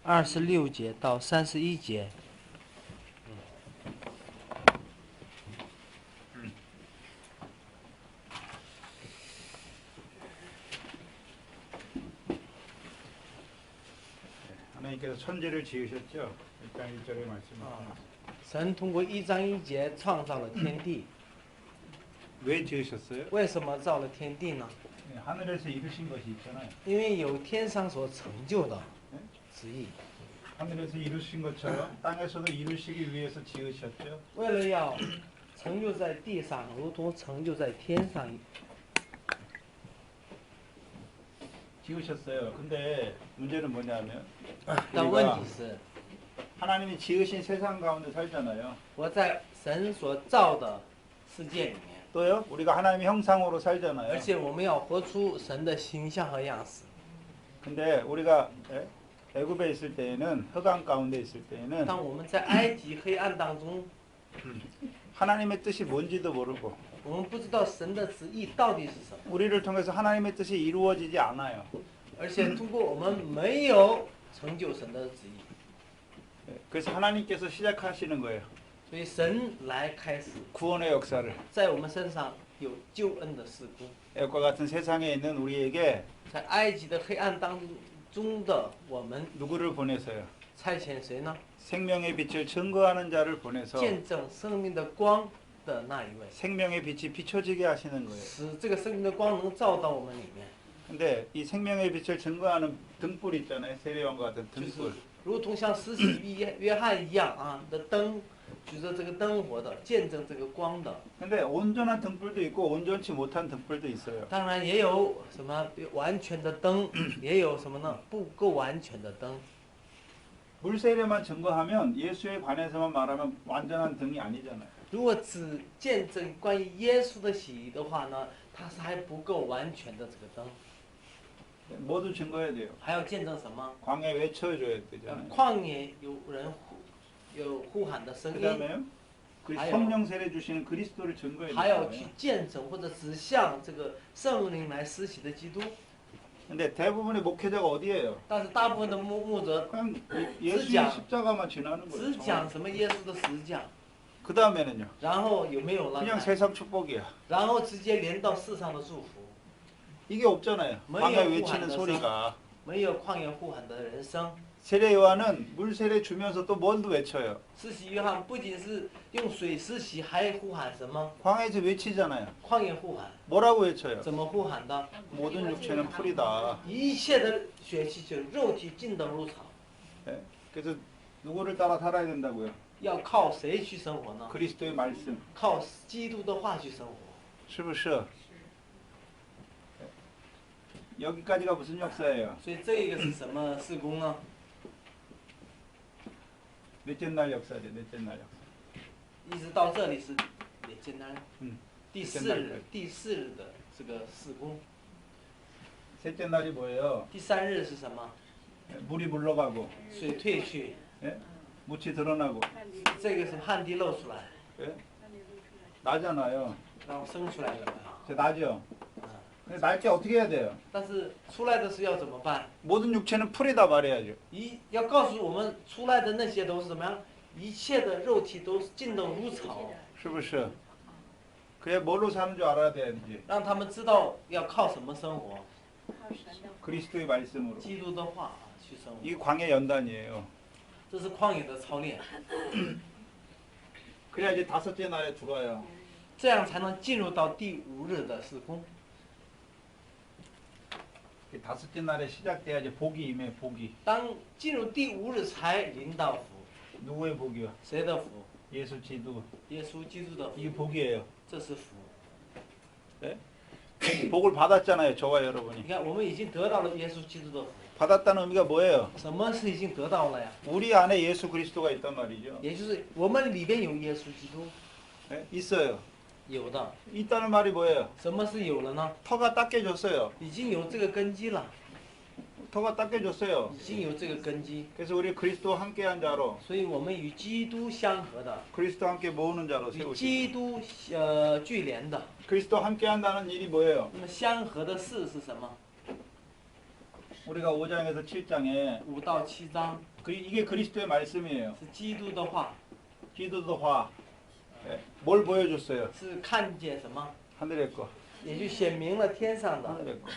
26节到31节。 하나님께서 천지를 지으셨죠? 1장 1절의 말씀입니다. 神通过1章1节创造了天地。 왜 지으셨어요? 为什么造了天地呢？ 하늘에서 이루신 것이 있잖아요. 因为有天上所成就的旨意。 하늘에서 이루신 것처럼 땅에서도 이루시기 위해서 지으셨죠? 为了要成就在地上，如同成就在天上。 지으셨어요. 근데 문제는 뭐냐면 但问题是， 하나님이 지으신 세상 가운데 살잖아요. 我在神所造的世界里面， 또요? 우리가 하나님의 형상으로 살잖아요. 而且我们要活出神的形象和样式。 근데 우리가 애굽에 있을 때에는 흑암 가운데 있을 때에는 当我们在埃及黑暗当中， 하나님의 뜻이 뭔지도 모르고 我们不知道神的旨意到底是什么， 우리를 통해서 하나님의 뜻이 이루어지지 않아요. 而且通过我们没有成就神的旨意， 그래서 하나님께서 시작하시는 거예요. 所以神来开始 구원의 역사를. 在我们身上有救恩的事工。 애굽과 같은 세상에 있는 우리에게 在埃及的黑暗当中的我们， 누구를 보내서요? 差遣谁呢？ 생명의 빛을 증거하는 자를 보내서 见证生命的光的那一位， 생명의 빛이 비춰지게 하시는 거예요. 使这个生命的光能照到我们里面。 근데 이 생명의 빛을 증거하는 등불 있잖아요. 세례요한과 같은 就是 등불. 如同像施洗约翰一样啊的灯，举着这个灯火的，见证这个光的。 근데 온전한 등불도 있고 온전치 못한 등불도 있어요. 当然也有什么完全的灯，也有什么呢？不够完全的灯。 물 세례만 증거하면 예수에 관해서만 말하면 완전한 등이 아니잖아요. 如果只见证关于耶稣的洗的话呢，它是还不够完全的这个灯， 모두 증거해야 돼요. 还要见证什么？ 광야에 외쳐줘야 되잖아요. 旷野有人有呼喊的声音， 그다음에요. 아유. 성령 세례 주시는 그리스도를 증거해야 还要去 돼요. 见证或者指向这个圣灵来施洗的基督。 근데 대부분의 목회자가 어디예요? 但是大部分的牧者 그냥 예수의 지장. 십자가만 지나는 只 거예요. 讲什么耶稣的十字架， 그 다음에는요. 然后有没有了 그냥 ？ 세상 축복이야. 然后直接连到世上的祝福， 이게 없잖아요. 뭐예요, 광야 그 외치는 안에서? 소리가. 没有旷野呼喊的人生。 세례 요한은 물 세례 주면서 또 뭘도 외쳐요. 施洗约翰不仅是用水施洗，还呼喊什么？ 광야에서 외치잖아요. 旷野呼喊， 뭐라고 외쳐요? 怎么呼喊的？ 모든 육체는 풀이다. 一切的血气就肉体尽等如草， 예? 그래서 누구를 따라 살아야 된다고요? 要靠谁去生活呢？ 그리스도의 말씀. 靠基督的话去生活。 是不是? 여기까지가 무슨 역사예요? 所以这个是什么事工呢？ 넷째 날 역사죠. 넷째 날 역사. 一直到这里是也简单。嗯第四日，第四日的这个事工。 셋째 날이 뭐예요? 第三日是什么？ 물이 물러가고, 水退去， 예? 묻이 드러나고, 这个是旱地露出来， 예? 나잖아요. 然后生出来了。 저 나죠. 啊， 근데 날 때 어떻게 해야 돼요? 但是出来的时候要怎么办？ 모든 육체는 풀이다 말해야죠. 要告诉我们出来的那些都是怎么样？一切的肉体都是尽都如草，是不是? 그게 뭘로 사는 줄 알아야 되는지. 让他们知道要靠什么生活， 그리스도의 말씀으로. 基督的话去生活。 이게 광야 연단이에요. 这是旷野的操练， 그래야 이제 다섯째 날에 들어와요. 这样才能进入到第五日的事工。 다섯째 날에 시작돼야지 복이 임해, 복이. 当进入第五日才临到福， 누구의 복이요? 谁的福？ 예수 기도. 耶稣基督的福， 이게 복이에요. 这是福。 예? 복을 받았잖아요, 저와 你 여러분이. 看，我们已经得到了耶稣基督的福。 받았다는 의미가 뭐예요? 什么是已经得到了呀？ 우리 안에 예수 그리스도가 있단 말이죠. 也就是我们里边有耶稣基督， 예? 있어요. 有的。 있다는 말이 뭐예요? 什么是有了呢？ 터가 닦여졌어요. 已经有这个根基了， 터가 닦여졌어요. 已经有这个根基， 그래서 우리 그리스도와 함께한 자로, 所以我们与基督相合的， 그리스도와 함께 모으는 자로 与 세우시고. 基督聚联的。 그리스도와 함께한다는 일이 뭐예요? 那么相合的事是什么？ 우리가 5장에서 7장에 5到7章 이게 그리스도의 말씀이에요. 是基督的话， 기도도 화. 예, 뭘 보여줬어요? 是看见什么， 하늘의 거. 也就显明了天上的。 하늘의 거.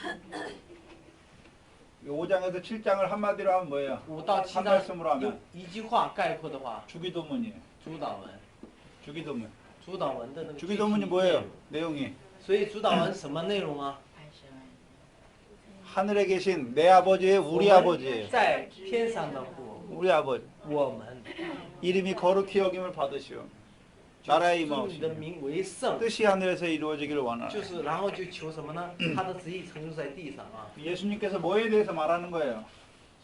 5장에서 7장을 한마디로 하면 뭐예요? 5到7 한 章 말씀으로 用 하면 一句话概括的话， 주기도문이에요. 主导文， 주기도문. 主导文的那个具体 주기도문이 内 뭐예요? 容。 내용이 所以主导文什么内容啊？ 하늘에 계신 내 아버지의 우리 아버지예요. 在天上的父， 우리 아버지. 我们 이름이 거룩히 여김을 받으시오. 나라의 尊你的 임하옵시며 名为圣， 뜻이 하늘에서 이루어지기를 원하나. 就是然后就求什么呢？他的旨意成就在地上啊。 예수님께서 뭐에 대해서 말하는 거예요?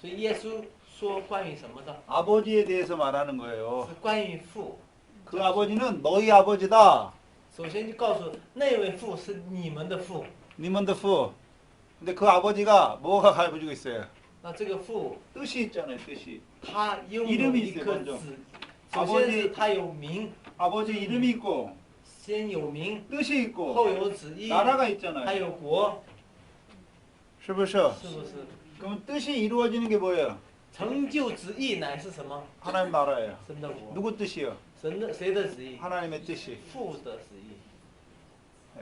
所以耶稣说关于什么的？ 아버지에 대해서 말하는 거예요. 是关于父。 그 아버지는 너희 아버지다. 首先就告诉那位父是你们的父， 니먼드 프. 근데 그 아버지가 뭐가 가지고 있어요? 那这个父 뜻이 있잖아요. 뜻이. 他拥有 이름이 一 있어요 颗 먼저 子，首先是 아버지 他有名， 아버지 이름이 있고 先有名， 뜻이 있고 后有旨意， 나라가 还 있잖아요. 有国， 是不是?是不是？ 그럼 뜻이 이루어지는 게 뭐예요? 成就旨意乃是什么？ 하나님 나라예요. 神的国， 누구 뜻이요? 神的谁的旨意？ 하나님의 뜻이. 父的旨意。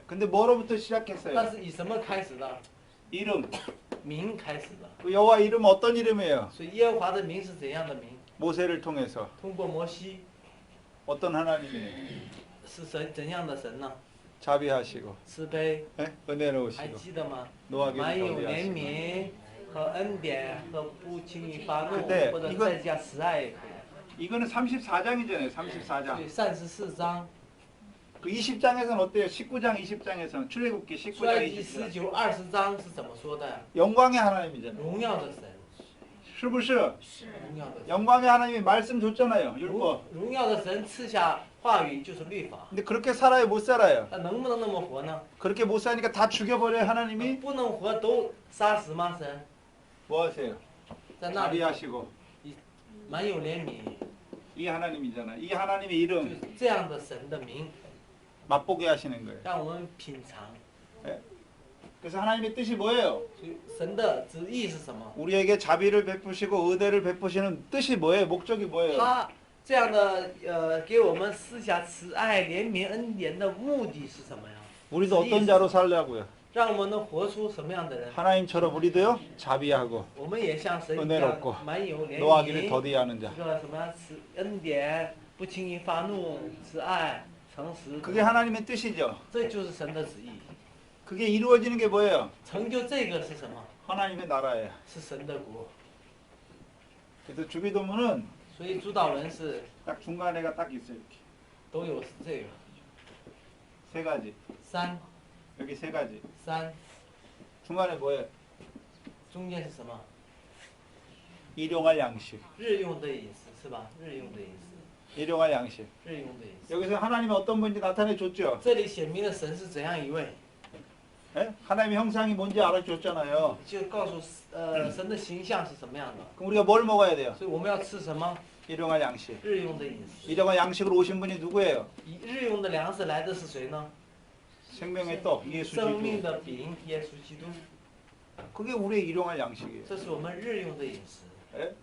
근데 뭐로부터 但 시작했어요? 是以什么开始的？ 이름. 名开始的。 그 여호와 이름 어떤 이름이에요? 所以耶和华的名是怎样的名？ 모세를 통해서 通过摩西， 어떤 하나님이에요? 是神怎样的神呢？ 자비하시고 慈悲， 예? 还 은혜로우시고 记得吗？ 노하기를 满有怜 더디하시고 悯和恩典和不轻易发怒， 네 或者 이건 再加慈爱也可以。 이거는 34장이잖아요. 所 34장. 以34章， 그 20장에서는 어때요? 19장 20장에서는 출애굽기 19장 衰及 20장 19、20章是怎么说的呀？ 영광의 하나님이잖아요. 荣耀的神，是不是?荣耀的神。 영광의 하나님이 말씀 줬잖아요. 율법. 荣耀的神赐下话语就是律法， 근데 그렇게 살아요? 못 살아요? 那能不能那么活呢？ 그렇게 못 사니까 다 죽여버려요. 하나님이? 不能活都杀死吗？神 뭐 하세요? 在那里 자비하시고 满有怜悯， 이 하나님이잖아. 이 하나님의 就 이름 是这样的神的名， 맛보게 하시는 거예요. 让我们品尝。 그래서 하나님의 뜻이 뭐예요? 所以神的旨意是什么？ 우리에게 자비를 베푸시고 의대를 베푸시는 뜻이 뭐예요? 목적이 뭐예요? 他这样的给我们施下慈爱、怜悯、恩典的目的是什么呀？ 우리도 어떤 자로 살려고요? 让我们能活出什么样的人？ 하나님처럼 우리도요 자비하고 我们也像神一 은혜롭 样 고 ，满有怜 노하기를 悯， 더디하는 자. 这个什么慈恩典，不轻易发怒，慈爱、诚实， 그게 하나님의 뜻이죠. 这就是神的旨意。 그게 이루어지는 게 뭐예요? 成就这个是什么？ 하나님의 나라예요. 是神的国。 그래서 주기도문은 所以主导人是 딱 중간에가 딱 있어요. 이렇게 都有这个 세 가지. 三 여기 세 가지. 三， 중간에 뭐예요? 中间是什么？ 일용할 양식. 日用的饮食是吧？日用的饮食， 일용할 양식. 日用的饮食。 여기서 하나님이 어떤 분인지 나타내 줬죠. 这里显明了神是怎样一位， 예? 하나님의 형상이 뭔지 알아줬잖아요. 就告诉神的形象是什么样的。 그럼 우리가 뭘 먹어야 돼요? 所以我们要吃什么？ 일용할 양식. 日用的饮食。 일용할 양식으로 오신 분이 누구예요? 以日用的粮食来的是谁呢？ 생명의 떡, 예수 生命 기도. 的饼，耶稣基督。 그게 우리의 일용할 양식이에요. 这是我们日用的饮食， 예?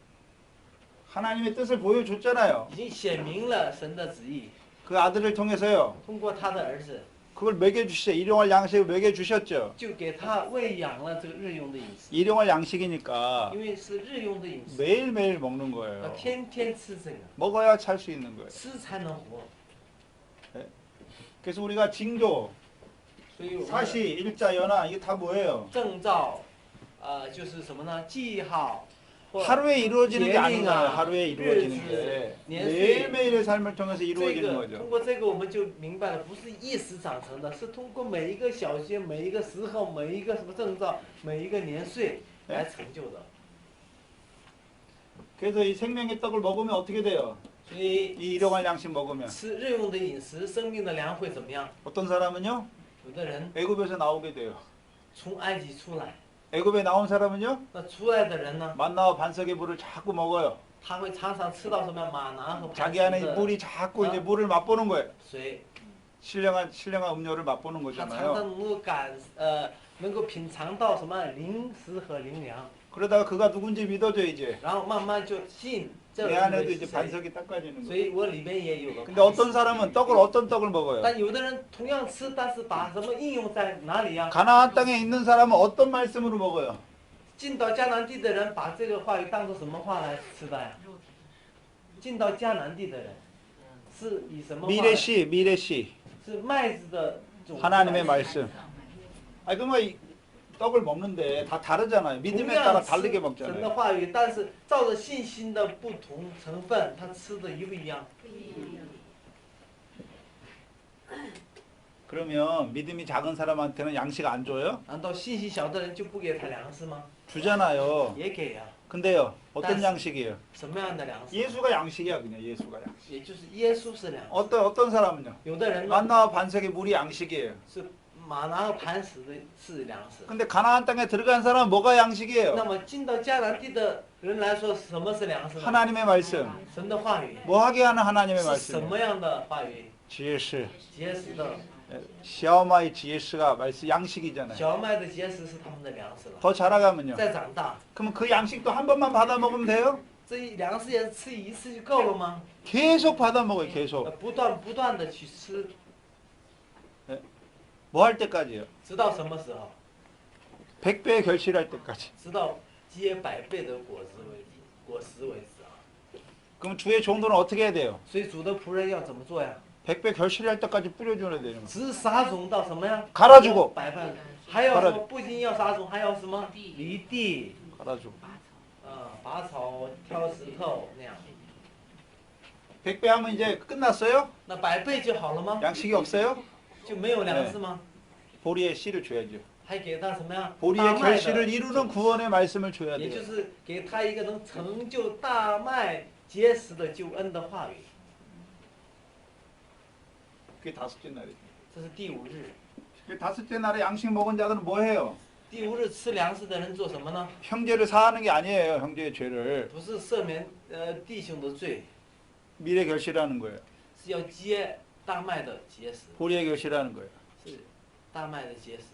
하나님의 뜻을 보여줬잖아요. 已经显明了神的旨意， 그 아들을 통해서요. 通过他的儿子， 그걸 먹여주시죠. 일용할 양식을 먹여주셨죠. 就给他喂养了这个日用的饮食， 일용할 양식이니까 因为是日用的饮食， 매일매일 먹는 要 거예요. 天天吃这个， 먹어야 살 수 있는 거예요. 吃才能活。 그래서 우리가 징조, 所以我们 사시, 일자, 연화 이게 다 뭐예요? 证照，就是什么呢？记号，或 하루에 이루어지는 게 아닌 거예요. 계획아, 하루에 이루어지는 게日子, 매일매일의 삶을 통해서 这 이루어지는 个 거죠. 通过这个我们就明白了，不是一时长成的，是通过每一个小节、每一个时候、每一个什么证照、每一个年岁来成就的。 그래서 이 생명의 떡을 먹으면 어떻게 돼요? 所以 이 일용할 양식 먹으면 吃日用的饮食，生命的粮会怎么样？ 어떤 사람은요? 有的人 애굽에서 나오게 돼요. 从埃及出来， 애굽에 나온 사람은요? 那出来的人呢， 만나와 반석의 물을 자꾸 먹어요. 他会常常吃到什么玛拿和磐 자기 石 안에 的 물이 자꾸 이제 물을 맛보는 거예요. 水， 신령한 음료를 맛보는 他常 거잖아요. 常能够能够品尝到什么灵食和灵粮。 그러다가 그가 누군지 믿어져 이제. 然后慢慢就信这 내 人 안에도 是 이제 谁， 반석이 닦아지는 所 거예요. 以我里面也有个 근데 磐 어떤 石。 사람은 어떤 떡을 먹어요? 但有的人同样吃，但是把什么应用在哪里呀、 가나안 땅에 있는 사람은 어떤 말씀으로 먹어요? 进到迦南地的人把这个话语当做什么话来吃的呀？进到迦南地的人是以什么话？ 미래시. 是麦子的种子。 하나님의 말씀. 아니 그러면 이 떡을 먹는데 다 다르잖아요. 同 믿음에 样 따라 吃 다르게 神的 먹잖아요. 话语，但是照着信心的不同成分，他吃的一不一样？ 그러면 믿음이 작은 사람한테는 양식 안 줘요? 难道信心小的人就不给他粮食吗？ 주잖아요. 也给呀、 근데요. 어떤但是- 양식이에요? 什么样的粮食？ 예수가 양식이야 그냥 예수가 양식. 也就是耶稣是粮食。 어떤 사람은요? 有的人呢 만나와 반석의 물이 양식이에요. 是马拿和磐石的是粮食。 근데 가나안 땅에 들어간 사람은 뭐가 那 양식이에요? 么进到迦南地的人来说，什么是粮食呢？ 하나님의 말씀. 神的话语 뭐 하게 하는 하나님의 是什 말씀. 么样的话语？ 지혜스. 结实的 시아오마이 지혜스가 말씀 양식이잖아요. 小麦的结实是他们的粮食了。 더 자라가면요. 再长大， 그러면 그 양식도 한 번만 받아 먹으면 돼요? 这一粮食也吃一次就够了吗？ 계속 받아 먹어요. 계속. 不断的去吃， 뭐 할 때까지요? 直到什么时候？ 100배의 결실할 때까지. 直到结百倍的果实为止啊！ 그럼 주의 종도는 어떻게 해야 돼요? 所以主的仆人要怎么做呀？ 100배 결실할 때까지 뿌려줘야 되는 거예요. 只撒种到什么呀？ 갈아주고 百分，还要 갈아 什么？不仅要撒种，还要什么？犁地， 갈아주고. 拔草、挑石头那样。 100배 하면 이제 끝났어요? 那百倍就好了吗？ 양식이 없어요? 就没有粮食吗？ 보리의 씨를 줘야죠. 还给他什么呀？ 보리의 大麦 결실을 的， 이루는 구원의 말씀을 줘야 也就 돼요. 是给他一个能成就大麦结实的救恩的话语。 그게 다섯째 날이죠. 这是第五日。 그 다섯째 날에 양식 먹은 자들은 뭐 해요? 第五日吃粮食的人做什么呢？ 형제를 사하는 게 아니에요. 형제의 죄를. 不是赦免弟兄的罪， 미래 결실하는 거예요. 是要结大麦的结实， 보리의 결실하는 거예요. 是大麦的结实，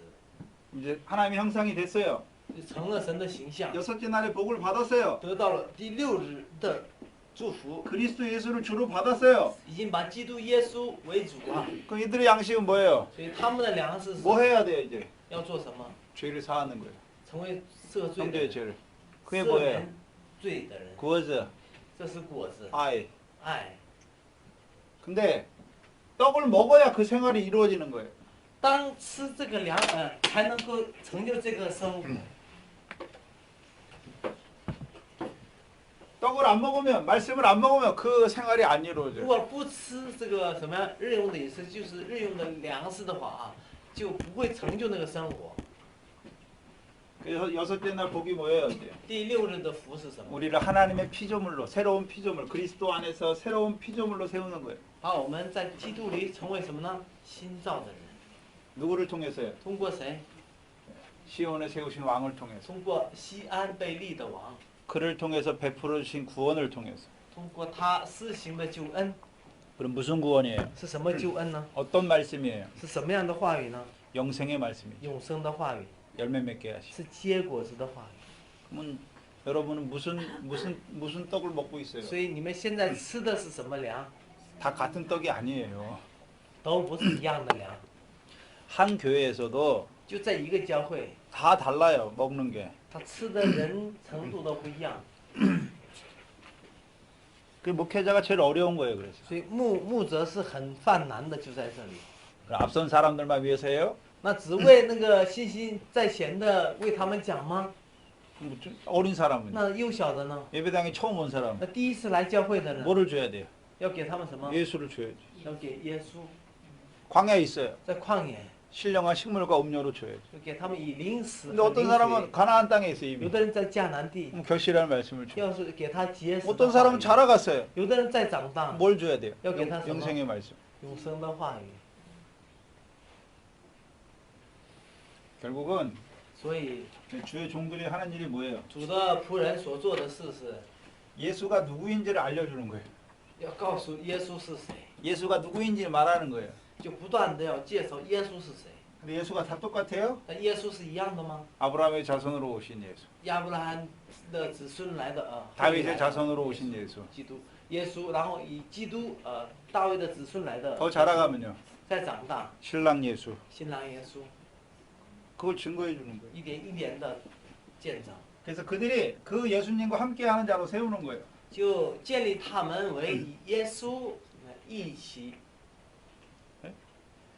이제 하나님의 형상이 됐어요. 就成了神的形象， 여섯째 날에 복을 받았어요. 得到了第六日的祝福， 그리스도 예수를 주로 받았어요. 已经把基督耶稣为主啊。 그럼 이들의 양식은 뭐예요? 所以他们的粮食是 뭐 해야 돼요 이제? 要做什么？ 죄를 사하는 거예요. 成为赦罪的 형제의 人， 죄를. 그게 赦 뭐예요? 免罪的人， 구워져. 这是果子， 아이. 爱。 근데 떡을 먹어야 그 생활이 이루어지는 거예요. 当吃这个粮，才能够成就这个生活。 떡을 안 먹으면 말씀을 안 먹으면 그 생활이 안 如 이루어져요. 果不吃这个什么样日用的饮食，就是日用的粮食的话啊，就不会成就那个生活。 그래서 여섯째 날 복이 뭐예요 이제? 第六日的福是什么？ 우리를 하나님의 피조물로 새로운 피조물 그리스도 안에서 새로운 피조물로 세우는 거예요. 把我们在基督里成为什么呢？新造的人。 누구를 통해서요? 通过谁？ 시온에 세우신 왕을 통해서. 通过西安被立的王， 그를 통해서 베풀어 주신 구원을 통해서. 通过他施行的救恩。 그럼 무슨 구원이에요? 是什么救恩呢？ 어떤 말씀이에요? 是什么样的话语呢？ 영생의 말씀이죠. 永生的话语， 열매 맺게 하시. 是结果子的话语。 그러면 여러분은 무슨 떡을 먹고 있어요? 所以你们现在吃的是什么粮？ 다 같은 떡이 아니에요. 都不是一样的粮。 한 교회에서도 就在一个教会， 다 달라요. 먹는 게. 他吃的人程度都不一样。 그 목회자가 제일 어려운 거예요. 그래서. 所以牧者是很犯难的，就在这里。 앞선 사람들만 위해서예요? 那只为那个信心在前的为他们讲吗？ 어린 사람은 那幼小的呢？ 예배당에 처음 온 사람 那第一次来教会的人， 뭐를 줘야 돼요? 要给他们什么？ 예수를 줘야지. 要给耶稣。 광야에 있어요. 在旷野， 신령한 식물과 음료로 줘야지. 就给他们以零食 근데 和 어떤 灵 사람은 水。 가나안 땅에 있어요 有 이미. 的人在迦南地， 그럼 결실하는 말씀을 줘. 要是给他结实的 어떤 话 사람은 语。 자라갔어요. 有的人在长大， 뭘 줘야 돼요? 여기 다什么？ 영생의 말씀. 永生的话语。 결국은 所以 주의 종들이 하는 일이 뭐예요? 主的仆人所做的事是 예수가 누구인지를 알려주는 거예요. 要告诉耶稣是谁， 예수가 누구인지 말하는 거예요. 就不断的要介绍耶稣是谁。 근데 예수가 다 똑같아요? 那耶稣是一样的吗？ 아브라함의 자손으로 오신 예수. 亚伯拉罕的子孙来的啊， 다윗의 자손으로 오신 예수. 基督，耶稣，然后以基督大卫的子孙来的， 더 자라가면요. 再长大， 신랑 예수. 新郎耶稣， 그걸 증거해 주는 거예요. 一点一点的见证， 그래서 그들이 그 예수님과 함께하는 자로 세우는 거예요. 就建立他们为以耶稣一起，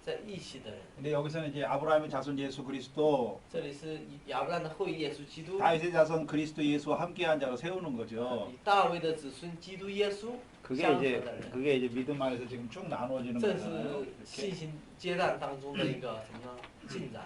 在一起的人。 근데 여기서는 이제 아브라함의 자손 예수 그리스도, 这里是以亚伯拉罕的后裔耶稣基督， 다윗의 자손 그리스도 예수와 함께한 자로 세우는 거죠. 以大卫的子孙基督耶稣 그게 相合 이제 的人。 그게 이제 믿음 안에서 지금 쭉 나누어지는 这 거잖아요. 是信心阶段当中的一个什么呢？进展。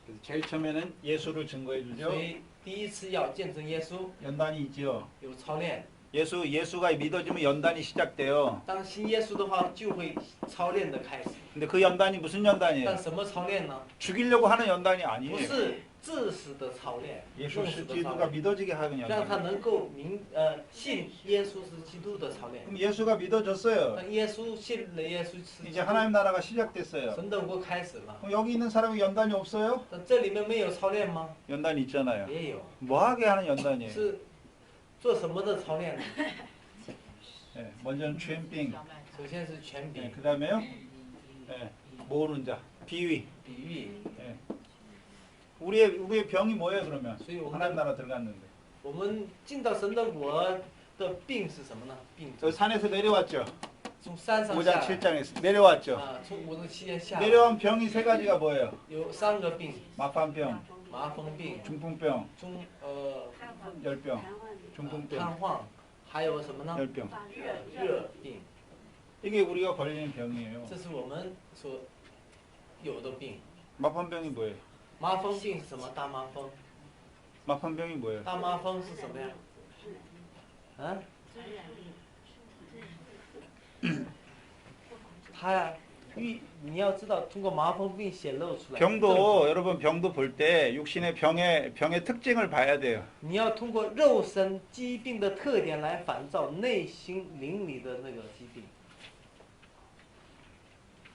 그래서 제일 처음에는 예수를 증거해 주죠. 所以第一次要见证耶稣， 연단이 있죠. 有操练。 예수가 믿어지면 연단이 시작돼요. 当信耶稣的话，就会操练的开始。 근데 그 연단이 무슨 但 연단이에요? 什么操练呢？ 죽이려고 하는 연단이 不 아니에요. 是致死的操练， 예수 用死的操 기도가 练， 믿어지게 하는 让他 연단. 能够信耶稣是基督的操练。 그럼 예수가 믿어졌어요. 当耶稣信了耶稣是基 이제 督， 하나님 나라가 시작됐어요. 神的国开始了。 그럼 여기 있는 사람이 연단이 없어요? 但这里面没有操练吗？ 연단이 있잖아요. 也有， 뭐하게 하는 연단이에요. 是做什么的操练呢？ 예, 먼저는 취행병, 首先是权柄 예, 、 그다음에요, 예, 모으는 자, 비위. 比喻。 예. 우리의 병이 뭐예요 그러면? 所以我们 하나님 나라 들어갔는데. 我们进到神的国的病是什么呢？病 저 산에서 내려왔죠. 从山上 5장 下来 7장에서 내려왔죠. 啊，从5章7节下来 내려온 병이 세 가지가 뭐예요? 有3个病， 마판병, 麻风病、 중풍병, 中열병, 중풍병, 瘫痪，还有什么呢？ 열병. 热病， 이게 우리가 걸리는 병이에요. 这是我们所有的病。 마판병이 뭐예요? 麻风病是什么？大麻风。 마판병이 뭐예요? 大麻风是什么呀？啊？它呀，你要知道，通过麻风病显露出来。 병도 여러분 병도 볼 때 육신의 병의 특징을 봐야 돼요. 你要通过肉身疾病的特点来反照内心灵里的那个疾病。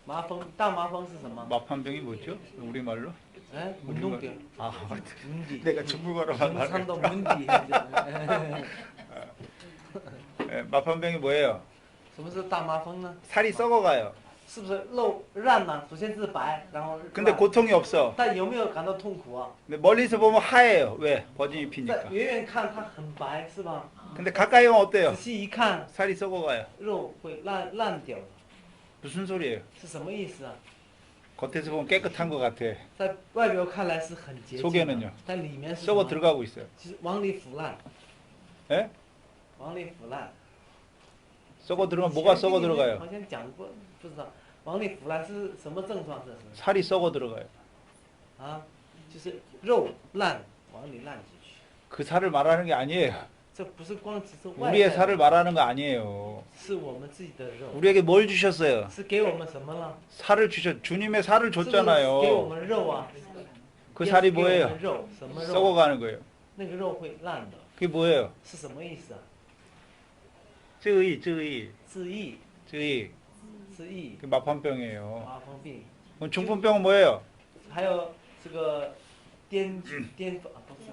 麻风，大麻风是什么？ 마판병이 뭐죠? 우리 말로? 哎，운동병。 아, 문디. 내가 중국어로 말. 상도 문디. 예, 마판병이 뭐예요? 什么是大麻风呢？ 살이 썩어가요. 是不是肉烂呢？首先是白，然后 근데 烂 고통이 없어. 但有没有感到痛苦啊？ 근데 멀리서 보면 하얘요. 왜? 버진 在 입히니까. 远远看它很白，是吧？ 근데 가까이 오면 어때요? 仔细一看， 살이 썩어가요. 肉会烂掉的， 무슨 소리예요? 是什么意思啊？ 겉에서 보면 깨끗한 것 같아. 在外表看来是很洁净 속에는요 的，但里面是什 썩어 么？ 들어가고 있어요. 其实往里腐烂， 예? 往里腐烂。 썩어 들어가면 뭐가 썩어 들어가요? 好像讲过，不知道往里腐烂是什么症状？这是 살이 썩어 들어가요. 啊，就是肉烂往里烂进去。 그 살을 말하는 게 아니에요. 这不是光只是外 우리의 在 살을 的， 말하는 거 아니에요. 是我们自己的肉， 우리에게 뭘 주셨어요? 是给我们什么了？ 살을 주셨. 주님의 살을 是不是给我 줬잖아요. 们肉啊。 그 耶稣 살이 给我们 뭐예요? 肉什么肉？ 썩어가는 거예요. 那个肉会烂的， 그게 뭐예요? 是什么意思啊？ 쯔의, 自缢， 쯔의. 自缢， 그 마판병이에요. 麻风病， 그럼 중풍병은 뭐예요? 还有这个癫啊，不是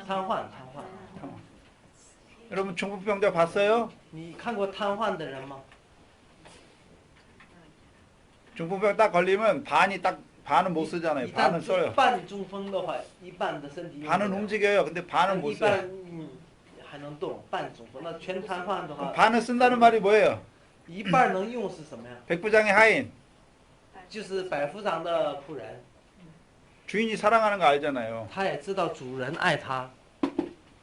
瘫痪。 여러분 중풍병자 봤어요? 你看过瘫痪的人吗？ 중풍병 딱 걸리면 반은 못 쓰잖아요. 一旦 반은 써요. 半中风的话，一半的身体用不 반은 了 움직여요. 근데 반은 一 못 半 써요. 还能动，半中风。那全瘫痪的话， 반은 쓴다는 말이 뭐예요? 一半能用是什么呀？ 백부장의 하인. 就是百夫长的仆人， 주인이 사랑하는 거 알잖아요. 他也知道主人爱他，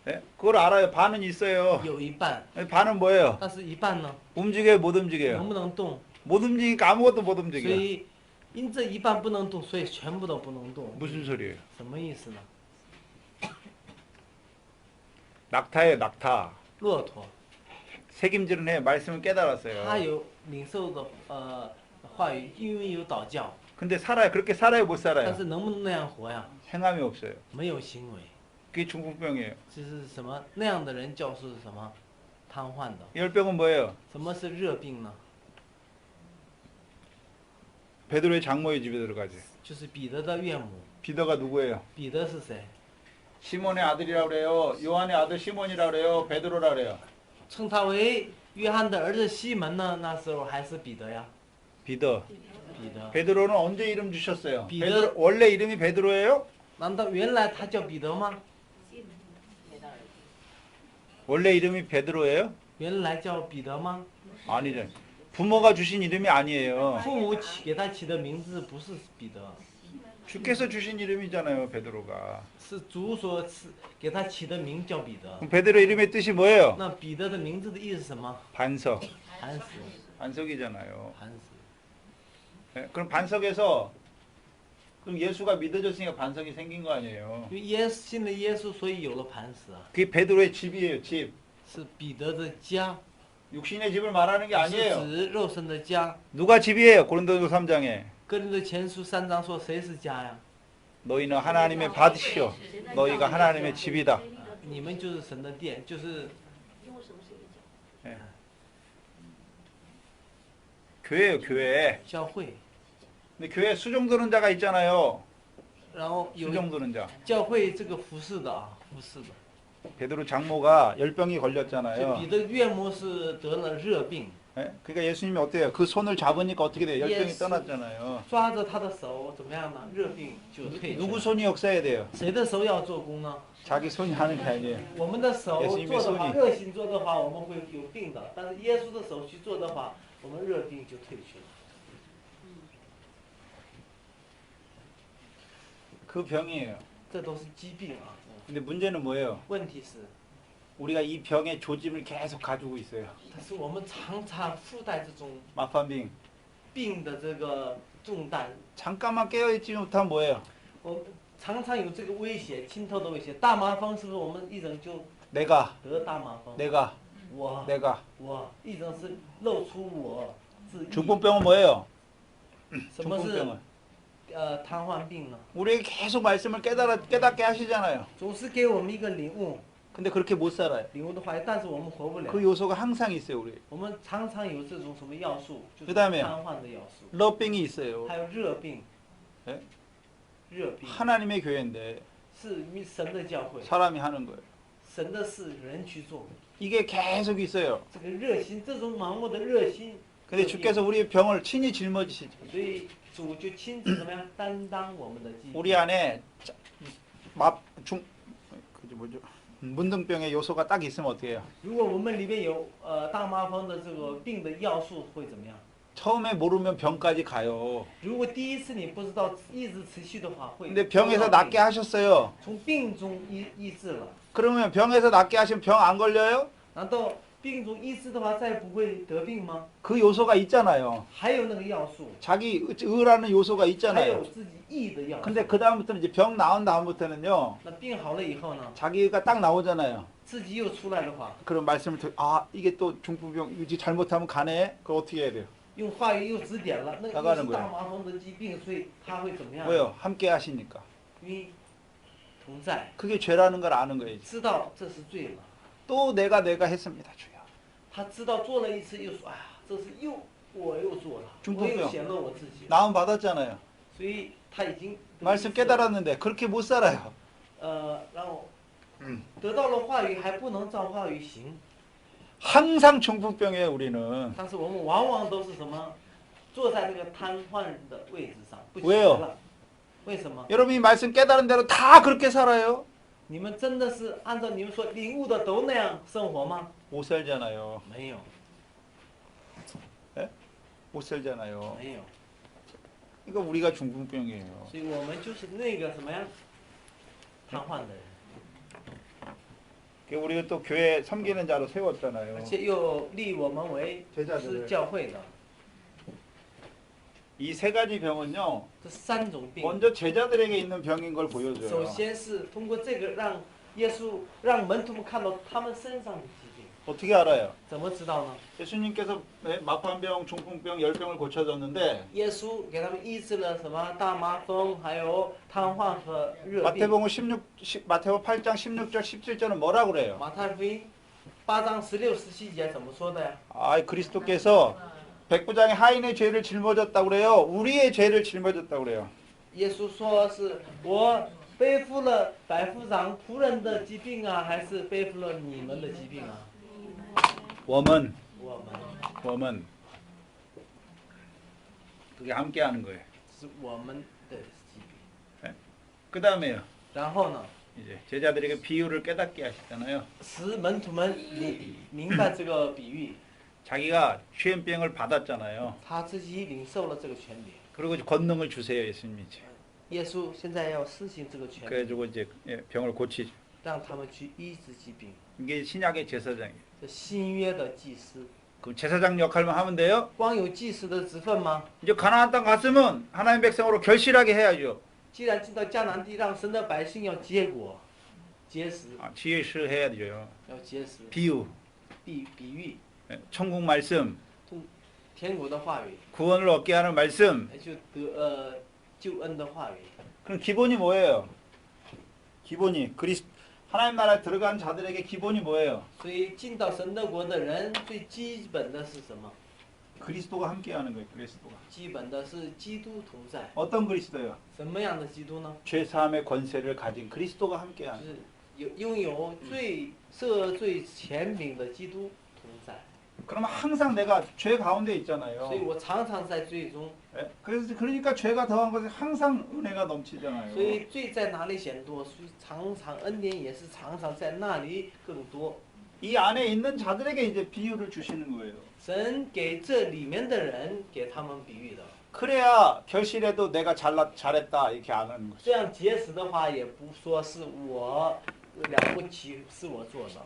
예? 그걸 알아요. 반은 있어요. 有一半， 반은 뭐예요? 但是一半呢， 움직여요, 못 能 움직여요? 不能动？ 못 움직이니까 아무것도 못 所 움직여요. 以因这一半不能动，所以全部都不能动。 무슨 소리예요? 什么意思呢？ 낙타예요, 낙타. 骆驼， 책임지는 해. 말씀을 他 깨달았어요. 有领受的话语，因为有祷教， 근데 살아요. 그렇게 살아요, 못 但 살아요? 是能不能那样活呀？ 행함이 없어요. 没有行为， 그게 중풍병이에요. 这是什么？那样的人叫是什么？瘫痪的。 열병은 뭐예요? 什么是热病呢？ 베드로의 장모의 집에 들어가지. 就是彼得的岳母。 비더가 누구예요? 彼得是谁？ 시몬의 아들이라고 그래요. 요한의 아들 시몬이라고 그래요. 베드로라고 그래요. 称他为约翰的儿子西门呢？那时候还是彼得呀。 비더. 彼得， 베드로는 언제 이름 주셨어요? 비더. 베드로, 원래 이름이 베드로예요? 难道原来他叫彼得吗？ 원래 이름이 베드로예요? 原来叫彼得吗？ 아니죠. 부모가 주신 이름이 아니에요. 父母给他起的名字不是彼得， 주께서 주신 이름이잖아요, 베드로가. 是主所给他起的名叫彼得。 그럼 베드로 이름의 뜻이 뭐예요? 那彼得的名字的意思是什么？ 반석. 磐石， 반석이잖아요. 磐石。 네, 그럼 반석에서 그럼 예수가 믿어졌으니까 반석이 생긴 거 아니에요? 因为耶稣信了耶稣，所以有了磐石啊， 그게 베드로의 집이에요, 집. 是彼得的家， 육신의 집을 말하는 게 是 아니에요. 指肉身的家。 누가 집이에요? 고린도서 3장에. 哥林多前书3章说谁是家呀？ 너희는 하나님의 밭이요. 너희가 하나님의 집이다. 你们就是神的殿，就是 예. 교회예요, 교회. 教会。 근데 교회 수종 드는 자가 있잖아요. 然后有 수종 드는 자. 教会这个服侍的啊，服侍的。 베드로 장모가 열병이 这 걸렸잖아요. 彼得岳母是得了热病， 예? 그러니까 예수님이 어때요? 그 손을 잡으니까 어떻게 돼요? 열병이 예수. 떠났잖아요. 抓着他的手怎么样呢？热病就退去 누구 了。 손이 역사해야 돼요? 谁的手要做工呢？ 자기 손이 하는 게 아니에요. 我们的手 예수님의 做的话， 손이 热心做的话，我们会有病的。但是耶稣的手去做的话，我们热病就退去了。 그 병이에요. 这都是疾病啊。 근데 문제는 뭐예요? 问题是， 우리가 이 병의 조짐을 계속 가지고 있어요. 但是我们常常附带这种 마판빙. 病的这个重担， 잠깐만 깨어있지 못하면 뭐예요? 我们常常有这个威胁，心头的威胁。大麻风是不是我们一人就 내가, 得大麻风？ 내가, 我 내가. 我一人是露出我自意。 중풍병은 뭐예요? 什么是 중풍병은 瘫痪病呢？ 우리에게 계속 말씀을 깨닫게 하시잖아요. 总是给我们一个领悟， 근데 그렇게 못 살아요. 领悟的话，但是我们活不了。 그 요소가 항상 있어요, 우리. 我们常常有这种什么要素，就是 그다음에 瘫痪的要素， 러빙이 있어요. 还有热病。 예? 热病 하나님의 교회인데 是神的教会， 사람이 하는 거예요. 神的事人去做。 이게 계속 있어요. 这个热心，这种盲目的热心， 근데 주께서 우리의 병을 친히 짊어지시죠. 所以主就亲自怎么样担当我们的疾病。 우리 안에 그게 뭐죠? 문둥병의 요소가 딱 있으면 어떻게 해요? 如果我们里面有大麻风的这个病的要素，会怎么样？ 처음에 모르면 병까지 가요. 如果第一次你不知道，一直持续的话，会 근데 병에서 낫게 하셨어요. 从病中医治了。 그러면 병에서 낫게 하시면 병 안 걸려요? 难道病中医治的话，再也不会得病吗？ 그 요소가 있잖아요. 还有那个要素， 자기 의라는 요소가 还有 있잖아요. 自己义的要素。 근데 그 다음부터는 이제 병 나온 다음부터는요. 那病好了以后呢， 자기가 딱 나오잖아요. 自己又出来的话， 그런 말씀을 이게 또 중풍병 유지 잘못하면 가네. 그거 어떻게 해야 돼요? 用话语又指点了，那个 나가는 又是 거예요 大麻风的疾病，所以他会怎么样？ 왜요? 함께 하시니까. 因为同在， 그게 죄라는 걸 아는 거예요. 知道这是罪了。 또 내가 했습니다, 주여. 他知道做了一次，又说：“哎呀，这是我又做了， 중풍병 我又显露我自己。 나음 받았잖아요. ”所以他已经得 말씀 医治了 깨달았는데 그렇게 못 살아요. 然后得到了话语，还不能照话语行。 항상 중풍병이에요, 우리는. 但是我们往往都是什么？坐在这个瘫痪的位置上，不起 왜요 来了。为什么？ 여러분이 말씀 깨달은 대로 다 그렇게 살아요. 你们真的是按照你们所领悟的都那样生活吗？ 못 살잖아요. 没有， 못 살잖아요. 没有。 그러니까 우리가 중풍병이에요. 所以我们就是那个什么呀，瘫痪的人， 우리가 또 교회 섬기는 자로 세웠잖아요. 而且又立我们为 제자들을 是教会的。 이 세 가지 병은요. 这三种病， 먼저 제자들에게 있는 병인 걸 首 보여줘요. 先是通过这个让耶稣让门徒们看到他们身上的疾病， 어떻게 알아요? 怎么知道呢？ 예수님께서 마판병, 중풍병, 열병을 고쳐줬는데 耶稣给他们医治了什么大麻风，还有瘫痪和热病。 마태복음 마태복음 8장 16절 17절은 뭐라고 그래요? 马太福音8章16、17节怎么说的呀？ 그리스도께서 백부장이 하인의 죄를 짊어졌다고 그래요. 우리의 죄를 짊어졌다고 그래요. 耶稣说是我背负了百夫长仆人的疾病啊，还是背负了你们的疾病啊？ 웜은 我们 웜은 그게 함께 하는 거예요. 是我们的疾病。 그 다음에요. 然后呢， 이제 제자들에게 비유를 깨닫게 하시잖아요. 使门徒们明白这个比喻， 자기가 truyền 병을 받았잖아요. 他自己领受了这个权柄。 그리고 이제 권능을 주세요, 예수님이 이제. 耶稣现在要施行这个权柄， 그래가지고 이제 병을 고치죠. 让他们去医治疾病。 이게 신약의 제사장이에요. 这新约的祭司， 그럼 제사장 역할만 하면 돼요? 光有祭司的职分吗？ 이제 가나안 땅 갔으면 하나님 백성으로 결실하게 해야죠. 既然进到迦南地，让神的百姓要结果、结实， 지혜를 해야 되죠. 要结实。 비유, 比喻， 천국 말씀, 天国的话语， 구원을 얻게 하는 말씀. 就救恩的话语。 그럼 기본이 뭐예요? 기본이 하나님 나라에 들어간 자들에게 기본이 뭐예요? 所以进到神的国的人，最基本的是什么？ 그리스도가 함께하는 거예요. 그리스도가. 基本的是基督同在。 어떤 그리스도요? 什么样的基督呢？ 죄 사함의 권세를 가진 그리스도가 就 함께하는. 是拥有赦罪权柄的基督同在。 그러면 항상 내가 죄 가운데 있잖아요. 所以我常常在罪中。 예? 그러니까 죄가 더한 것은 항상 은혜가 넘치잖아요. 所以罪在哪里显多，所以常常恩典也是常常在那里更多。 이 안에 있는 자들에게 이제 비유를 주시는 거예요. 神给这里面的人给他们比喻的， 그래야 결실에도 내가 잘했다 이렇게 안 하는 거죠. 这样结实的话，也不说是我了不起，是我做的。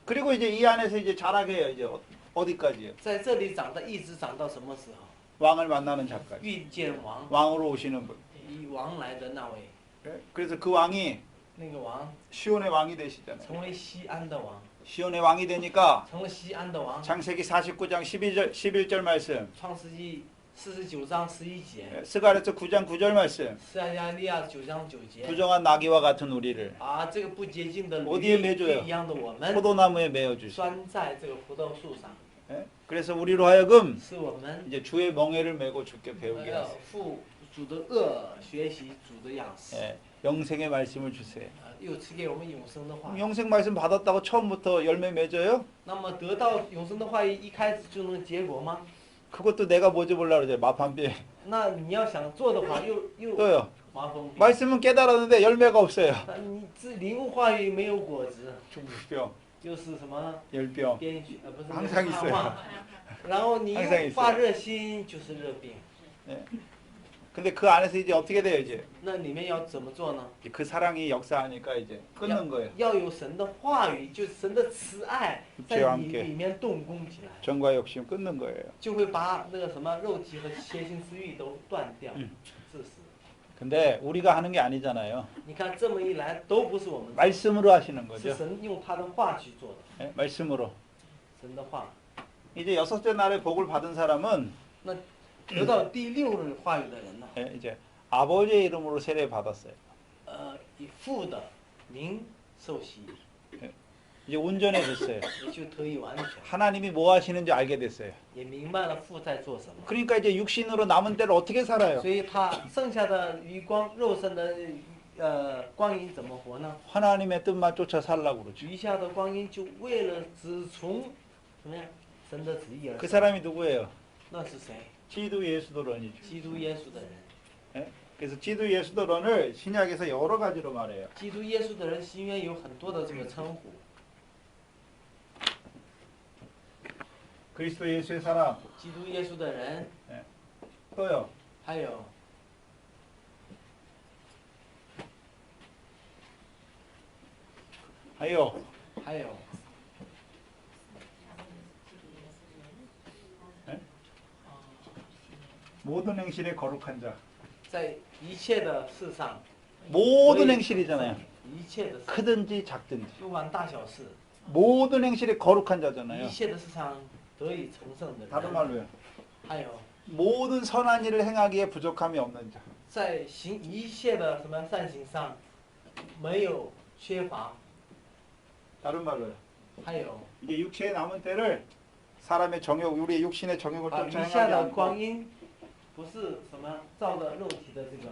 그리고 이제 이 안에서 이제 자라게 해요. 이제 어디까지요? 在这里长大，一直长到什么时候？ 왕을 만나는 자까지. 遇见王， 왕으로 오시는 분. 以王来的那位， 예? 그래서 그 왕이 那个王 시온의 왕이 되시잖아요. 成为西安的王， 시온의 왕이 되니까 成了西安的王。 창세기 49장 11절 말씀, 创世纪49章11节， 예, 스가랴서 9장 9절 말씀, 撒迦利亚9章9节， 부정한 나귀와 같은 우리를 啊，这个不洁净的 어디에 驴 매줘요 一样的我们， 포도나무에 매어 주시. 拴在这个葡萄树上， 예? 그래서 우리로 하여금 使我们 이제 주의 멍에를 메고 주께 배우게 要 하세요. 负主的恶，学习主的样式， 예, 영생의 말씀을 주세요. 又赐给我们永生的话 그럼 。 영생 말씀 받았다고 처음부터 열매 맺어요? 那么得到永生的话语，一开始就能结果吗？ 그것도 내가 모집으려고 그러죠. 마판비. 那你要想做的话，又 또요. 麻风病。 말씀은 깨달았는데 열매가 없어요. 那你这领悟话语没有果子， 중풍병, 就是什么 열병. 边区不是 항상 那个 있어요 盼望然后你 항상 있어요 发热心就是热病， 예. 근데 그 안에서 이제 어떻게 돼요, 이제? 那里面要怎么做呢？ 그 사랑이 역사하니까 이제 끊는 거예요. 要有神的话语，就是神的慈爱在 죄와 你 함께 里面动工起来， 정과 욕심 끊는 거예요. 就会把那个什么肉体和邪心之欲都断掉，致死。 근데 우리가 하는 게 아니잖아요. 你看这么一来，都不是我们做 말씀으로 하시는 的， 거죠. 是神用他的话去做的， 예, 말씀으로. 神的话。 이제 여섯째 날에 복을 받은 사람은 那得到第6日话语的人呢？ 예, 이제 아버지의 이름으로 세례 받았어요. 以父的名受洗， 이제 온전해졌어요. 也就得以完全， 하나님이 뭐 하시는지 알게 됐어요. 也明白了父在做什么。 그러니까 이제 육신으로 남은 때를 어떻게 살아요? 所以他剩下的余光肉身的光阴怎么活呢？ 하나님의 뜻만 쫓아 살라고 그러죠. 余下的光阴就为了只从什么呀？神的旨意而 그 生。 사람이 누구예요? 那是谁？ 지도 예수도론이죠. 基督耶稣的人。 예? 그래서 지도 예수도론을 신약에서 여러 가지로 말해요. 基督耶稣的人，新约有很多的这个称呼。 그리스도 예수의 사람 基督耶稣的人， 또요. 还有 하요. 还有 모든 행실에 거룩한 자. 在一切的事上， 모든 행실이잖아요. 一切的事， 크든지 작든지. 不管大小事， 모든 행실에 거룩한 一 자잖아요. 切的事上得以成圣的 다른 人， 말로요. 还有 모든 선한 일을 행하기에 부족함이 없는 자. 在行一切的什么善行上没有缺乏， 다른 말로요. 还有 이제 육체에 남은 때를 사람의 정욕, 우리의 육신의 정욕을 啊， 쫓아 余下 행하지 的 않고 光阴不是什么照着肉体的这个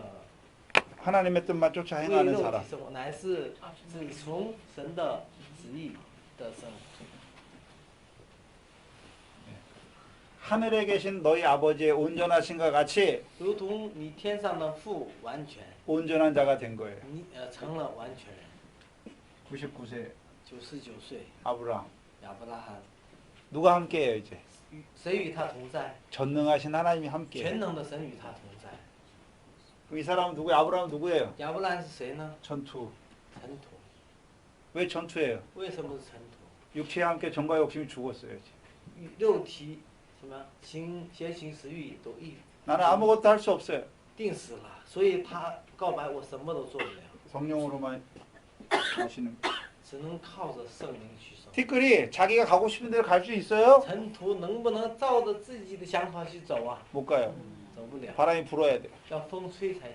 하나님의 뜻만 쫓아 为 행하는 肉体 사람. 生活，乃是只从神的旨意的生活。 하늘에 계신 너희 아버지의 온전하신과 같이 如同你天上的父完全， 온전한 자가 된 거예요. 你成了完全人。 99세 99岁， 아브라함. 亚伯拉罕， 누가 함께해요 이제? 谁与他同在？ 전능하신 하나님이 함께해요. 全能的神与他同在。 그럼 이 사람은 누구예요? 아브라함은 누구예요? 亚伯拉罕是谁呢？ 전투. 尘土。 왜 전투예요? 为什么是尘土？ 육체와 함께 정과 욕심이 죽었어요. 이제. 与肉体什么邪行食欲都一 나는 아무것도 할 수 없어요. 定死了，所以他告白我什么都做不了， 성령으로만 하시는. 只能靠着圣灵去生。 티끌이 자기가 가고 싶은 데로 갈 수 있어요? 尘土能不能照着自己的想法去走啊？ 못 가요. 走不了， 바람이 불어야 돼요. 要风吹才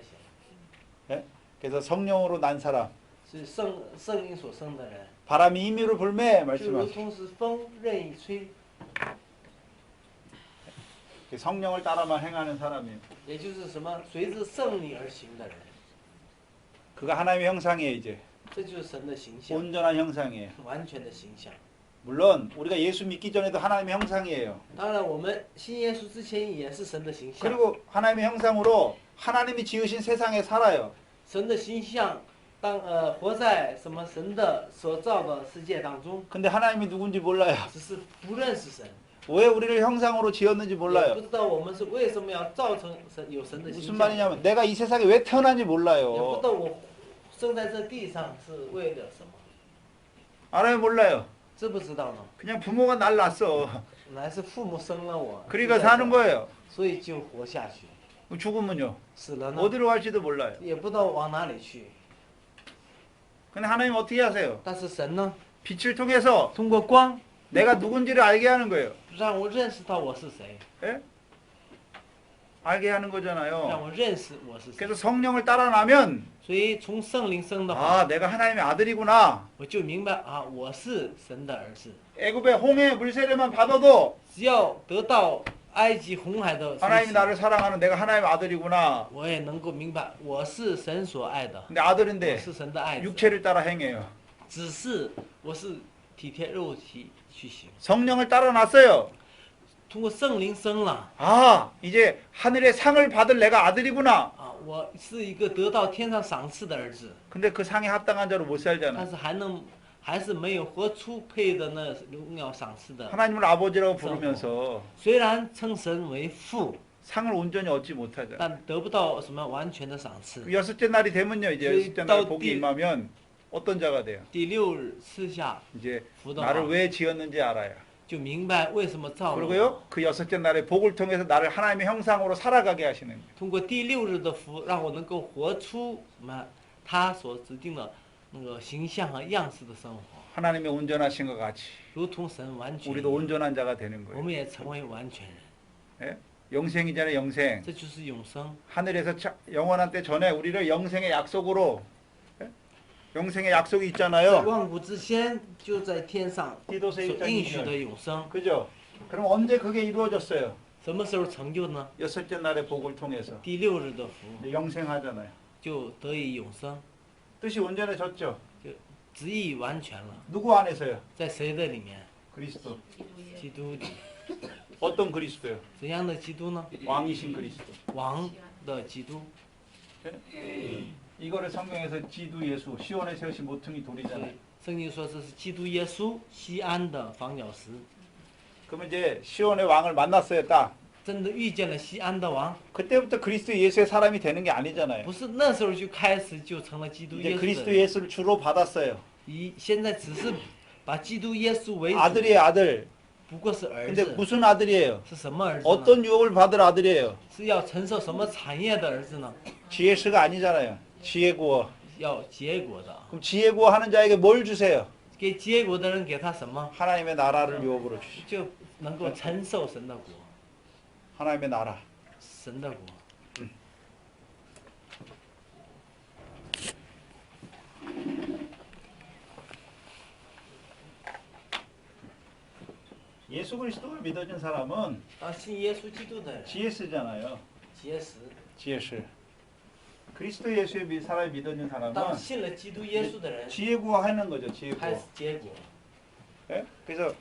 行。 그래서 성령으로 난 사람, 是圣灵所生的人， 바람이 임의로 불매 就如 말씀하시죠. 同是风任意吹， 성령을 따라만 행하는 사람이에요. 也就是什么随着圣灵而行的人， 그가 하나님의 형상이에요 이제. 这就是神的形象， 온전한 형상이에요. 完全的形象。 물론 우리가 예수 믿기 전에도 하나님의 형상이에요. 当然，我们信耶稣之前也是神的形象， 그리고 하나님의 형상으로 하나님이 지으신 세상에 살아요. 神的形象活在什么神的所造的世界当中， 근데 하나님이 누군지 몰라요. 只是不认识神， 왜 우리를 형상으로 지었는지 也不 몰라요. 知道我们是为什么要造成有神的 무슨 形象， 말이냐면 내가 이 세상에 왜 태어난지 也不知 몰라요. 道我生在这地上是为了什么， 알아요 몰라요. 知不知道呢？ 그냥 부모가 날 낳았어. 乃是父母生了我， 그러니까 사는 거예요. 所以就活下去。 죽으면요. 死了呢， 어디로 갈지도 몰라요. 也不知道往哪里去。 근데 하나님 어떻게 하세요? 但是神呢， 빛을 통해서 通过光 내가 누군지를 알게 하는 거예요. 让我认识到我是谁， 예? 알게 하는 让 거잖아요. 我认识我是谁。 그래서 성령을 따라 나면 所以从圣灵生的话， 아 내가 하나님의 아들이구나. 我就明白啊，我是神的儿子。 애굽의 홍해 물세례만 받아도 只要得到埃及红海的水 하나님이 洗， 나를 사랑하는 내가 하나님의 아들이구나. 我也能够明白我是神所爱的， 근데 我 아들인데 是神的爱子。 육체를 따라 행해요. 只是我是体贴肉体去行， 성령을 따라 났어요. 通过圣灵生了 아 이제 하늘의 상을 받을 내가 아들이구나. 啊，我是一个得到天上赏赐的儿子， 근데 그 상에 합당한 자로 못 但 살잖아. 是还是没有活出配的那荣耀赏赐的。 하나님을 아버지라고 부르면서 虽然称神为父， 상을 온전히 얻지 못하잖아. 但得不到什么完全的赏赐。 그 여섯째 날이 되면요. 이제 저희 여섯째 날 또 복이 띠- 임하면 어떤 자가 돼요? 第6日赐下 이제 福的话， 나를 왜 지었는지 알아요. 就明白为什么造了我。 그리고요. 그 여섯째 날의 복을 통해서 나를 하나님의 형상으로 살아가게 하시는 거예요. 通过第6日的福，让我能够活出什么他所指定的那个形象和样式的生活， 하나님의 온전하신 것 같이 如同神完全一 우리도 样， 온전한 자가 되는 我 거예요. 们也成为完全人， 영생이잖아요. 영생. 这就是永生。 하늘에서 영원한 때 전에 우리를 영생의 약속으로 영생의 약속이 在 있잖아요. 万古之先，就在天上 디도서 所 1장 应许的 2절. 永生， 그죠? 그럼 언제 그게 이루어졌어요? 什么时候成就呢？ 여섯째 날의 복을 통해서 第6日的福 이제 영생하잖아요. 就得以永生， 뜻이 온전해졌죠. 旨意完全了， 누구 안에서요? 在谁的里面？ 그리스도. 基督里。 어떤 그리스도요? 怎样的基督呢？ 왕이신 그리스도. 王的基督。 이거를 성경에서 지두 예수, 시온에 세우신 모퉁이 所 돌이잖아요. 以圣经说这是基督耶稣西安的房角石， 그러면 이제 시온의 왕을 만났어요, 딱. 真的遇见了西安的王， 그때부터 그리스도 예수의 사람이 되는 게 아니잖아요. 不是那时候就开始就成了基督 이제 耶稣 그리스도 的人， 예수를 주로 받았어요. 现在只是把基督耶稣为主， 아들이에요, 아들. 不过是儿 근데 子， 무슨 아들이에요? 是什么儿子呢？ 어떤 유업을 받을 아들이에요? 是要承受什么产业的儿子呢？ 지혜스가 아니잖아요. 지혜구어. 要结果的， 그럼 지혜구어 하는 자에게 뭘 주세요? 给结果的人给他什么， 하나님의 나라를 유업으로 주시죠. 就能够承受神的国， 하나님의 나라. 神的国。 예수 그리스도가 믿어진 사람은 当信耶稣基督的人， GS잖아요. 结识； GS. 그리스도 예수의 사람이 믿어진 当 사람은 信了基督耶稣的人， 지혜구하는 거죠. 지혜구. 开始结果。 예? 그래서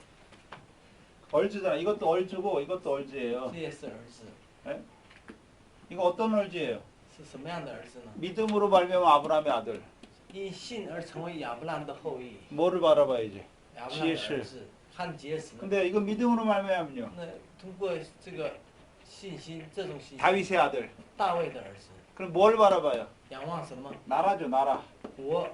얼즈잖아. 이것도 얼즈고 이것도 얼즈예요. 这也是儿子， 예? 이거 어떤 얼즈예요? 是什么样的儿子呢？ 믿음으로 발명한 아브라함의 아들. 因信而成为亚伯兰的后裔， 뭐를 바라봐야지. 亚伯兰的儿子，看结识。 근데 이거 믿음으로 발명하면요. 那通过这个信心，这种信心， 다윗의 아들. 大卫的儿子， 그럼 뭘 바라봐요? 仰望什么？ 나라죠, 나라. 国，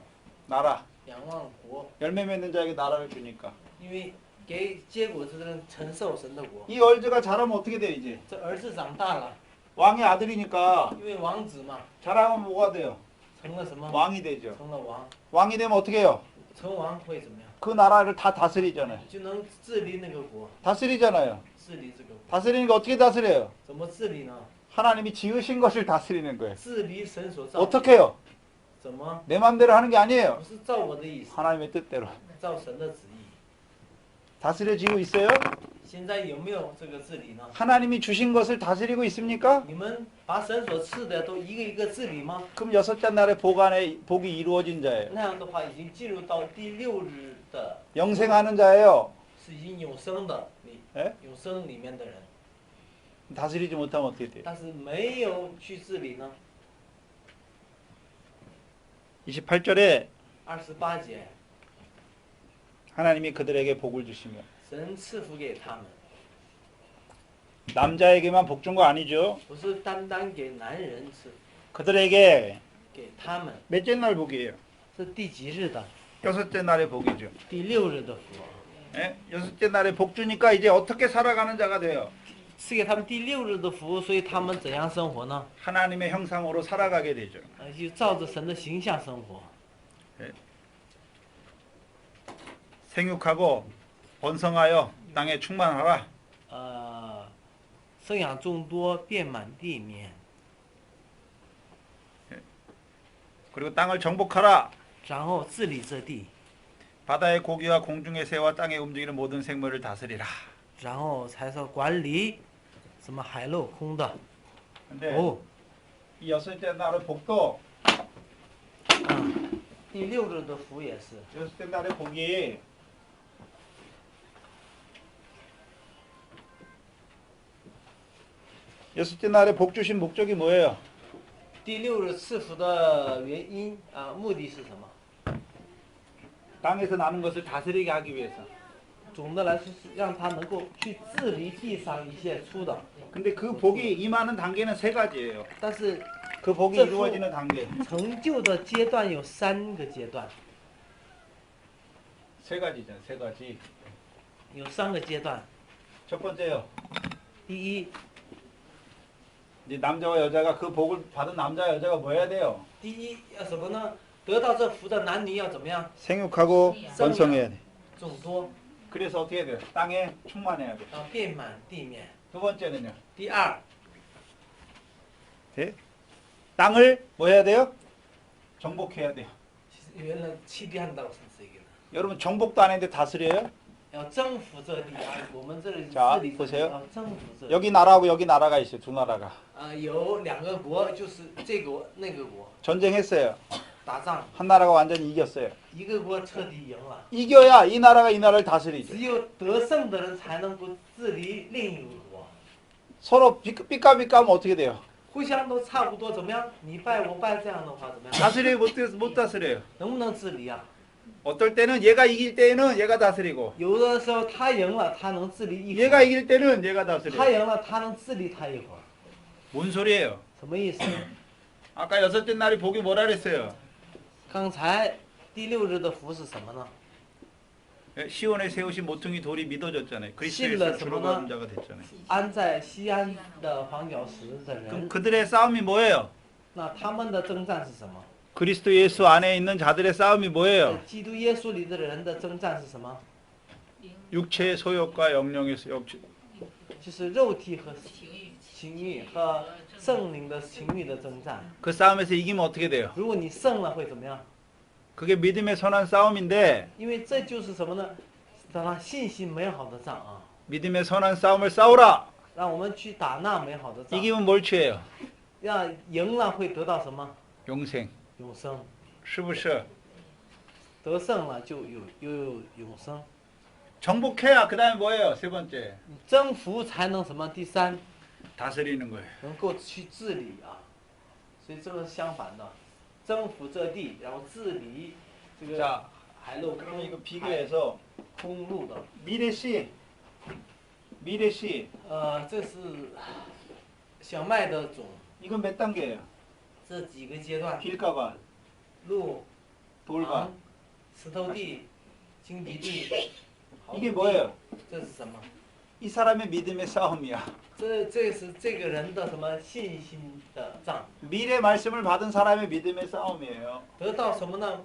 나라. 仰望国， 열매 맺는 자에게 나라를 주니까. 因为给结果这个人承受神的国。 이 얼즈가 자라면 어떻게 돼 이제? 这儿子长大了， 왕의 아들이니까 因为王子嘛， 자라면 뭐가 돼요? 成了什么？ 왕이 되죠. 成了王， 왕이 되면 어떻게 해요? 成王会怎么样？ 그 나라를 다 다스리잖아요. 就能治理那个国， 다스리잖아요. 治理这个国。 다스리니까 어떻게 다스려요? 怎么治理呢？ 하나님이 지으신 것을 다스리는 거예요. 治理神所造， 어떻게 해요? 怎么？ 내 마음대로 하는 게 아니에요. 不是照我的意思， 하나님의 뜻대로. 照神的旨意。 다스려지고 있어요? 现在有没有这个治理呢？ 하나님이 주신 것을 다스리고 있습니까? 你们把神所赐的都一个一个治理吗？ 그럼 여섯째 날에 복이 이루어진 자예요. 那样的话，已经进入到第6日的， 영생하는 자예요. 是已经永生的里， 예? 永生里面的人， 다스리지 못하면 어떻게 돼요? 但是没有去治理呢。 28절에 28节， 하나님이 그들에게 복을 주시며 神赐福给他们， 남자에게만 복 준 거 아니죠? 不是单单给男人赐， 그들에게 给他们 몇째 날 복이에요? 是第几日的？ 여섯째 날의 복이죠. 第6日的福， 예? 여섯째 날에 복 주니까 이제 어떻게 살아가는 자가 돼요? 赐给他们第6日的福，所以他们怎样生活呢？ 하나님의 형상으로 살아가게 되죠. 就照着神的形象生活， 생육하고 번성하여 땅에 충만하라. 生养众多，遍满地面， 그리고 땅을 정복하라. 然后治理这地， 바다의 고기와 공중의 새와 땅에 움직이는 모든 생물을 다스리라. 然后才说管理什么海陆空的。 근데 哦， 이 여섯째 날의 복도 第6日的福也是， 여섯째 날의 복이 여섯째 날에 복 주신 목적이 뭐예요? 第6日赐福的原因目的是什么？ 땅에서 나는 것을 다스리게 하기 위해서. 总的来说是让他能够去治理地上一切出的， 근데 그 복이 임하는 단계는 세 가지예요. 但是 그 복이 저 이루어지는 단계. 成就的阶段有3个阶段， 세 가지죠. 세 가지. 有3个阶段。 첫 번째요. 第一， 이제 남자와 여자가 그 복을 받은 남자와 여자가 뭐 해야 돼요? 第一要什么呢？得到这福的男女要怎么样？ 생육하고 번성해야 돼. 众多， 그래서 어떻게 해야 돼요? 땅에 충만해야 돼. 遍满地面。 두 번째는요. 第二， 네? 땅을 뭐 해야 돼요? 정복해야 돼요. 原来七遍到是这个的， 여러분 정복도 안 했는데 다스려요? 要征服这地我们这里 자 治理 보세요 要征服这。 여기 나라하고 여기 나라가 있어요. 두 나라가. 有2个国，就是这个国那个国 전쟁했어요. 打仗， 한 나라가 완전히 이겼어요. 一个国彻底赢了。 이겨야 이 나라가 이 나라를 다스리죠. 只有得胜的人才能够治理另一个国， 서로 삐까삐까하면 어떻게 돼요? 互相都差不多，怎么样？你败我败，这样的话怎么样？ 다스려요? 못 다스려요? 能不能治理啊？ 어떨 때는 얘가 이길 때는 얘가 다스리고 有的时候他赢了，他能治理一会 얘가 儿； 이길 때는 얘가 他 다스려요. 赢了，他能治理他一会儿。 뭔 소리예요? 什么意思？ 아까 여섯째 날이 복이 뭐라 그랬어요? 刚才第6日的福是什么呢？ 시온에 세우신 모퉁이 돌이 믿어졌잖아요. 그리스도 신라 예수를 주로什么呢？ 받은 자가 됐잖아요. 安在西安的黄角石的 그럼 人， 그들의 싸움이 뭐예요? 那他们的征战是什么？ 그리스도 예수 안에 있는 자들의 싸움이 뭐예요? 基督耶稣里的人的征战是什么？ 육체의 소욕과 영령의 소욕. 就是肉体和情欲和圣灵的情欲的征战。 그 싸움에서 이기면 어떻게 돼요? 如果你胜了会怎么样？ 그게 믿음의 선한 싸움인데 因为这就是什么呢？信心美好的仗啊。 믿음의 선한 싸움을 싸우라. 让我们去打那美好的仗， 이기면 뭘 취해요? 让赢了会得到什么？ 영생. 永生。 是不是?得胜了就有永生。 정복해야 그 다음에 뭐예요? 세 번째. 征服才能什么？第三， 다스리는 거예요. 能够去治理啊。所以这个是相反的，征服这地，然后治理这个 자, 海陆 그러면 이거 비교해서 空路的。 미래시. 这是小麦的种， 이건 몇 단계예요? 这几个阶段： 길가반, 路、 돌반. 塘、石头地、荆棘地。 이게 뭐예요? 这是什么？ 이 사람의 믿음의 싸움이야. 这是这个人的什么信心的仗？ 미래 말씀을 받은 사람의 믿음의 싸움이에요. 得到什么呢？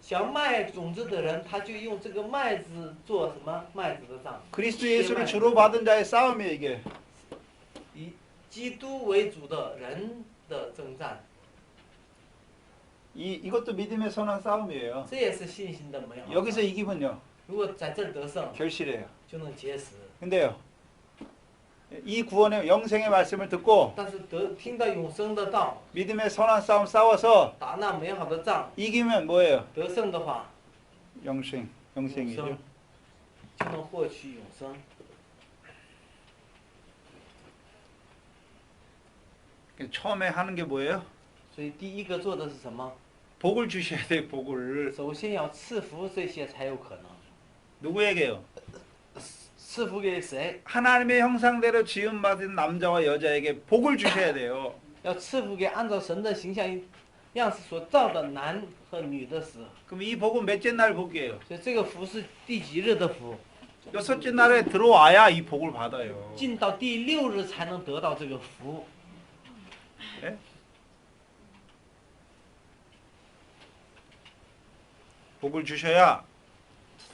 小麦种子的人，他就用这个麦子做什么？麦子的仗。 그리스도 예수를 주로 받은 자의 싸움이에요, 이게. 以基督为主的人的征战， 이것도 믿음의 선한 싸움이에요. 这也是信心的美好。 여기서 이기면요, 如果在这儿得胜， 결실해요. 就能结实。 근데요, 이 구원의 영생의 말씀을 듣고 但是听到永生的道， 믿음의 선한 싸움 싸워서 打那美好的仗， 이기면 뭐예요? 得胜的话， 영생이죠. 永生就能获取永生。 처음에 하는 게 뭐예요? 所以第一个做的是什么？ 복을 주셔야 돼요, 복을. 首先要赐福这些才有可能。 누구에게요? 赐福给谁？ 하나님의 형상대로 지음받은 남자와 여자에게 복을 주셔야 돼요. 要赐福给按照神的形象样式所造的男和女的死。 그럼 이 복은 몇째 날 복이에요? 所以这个福是第几日的福？ 여섯째 날에 들어와야 이 복을 받아요. 进到第6日才能得到这个福。 네? 복을 주셔야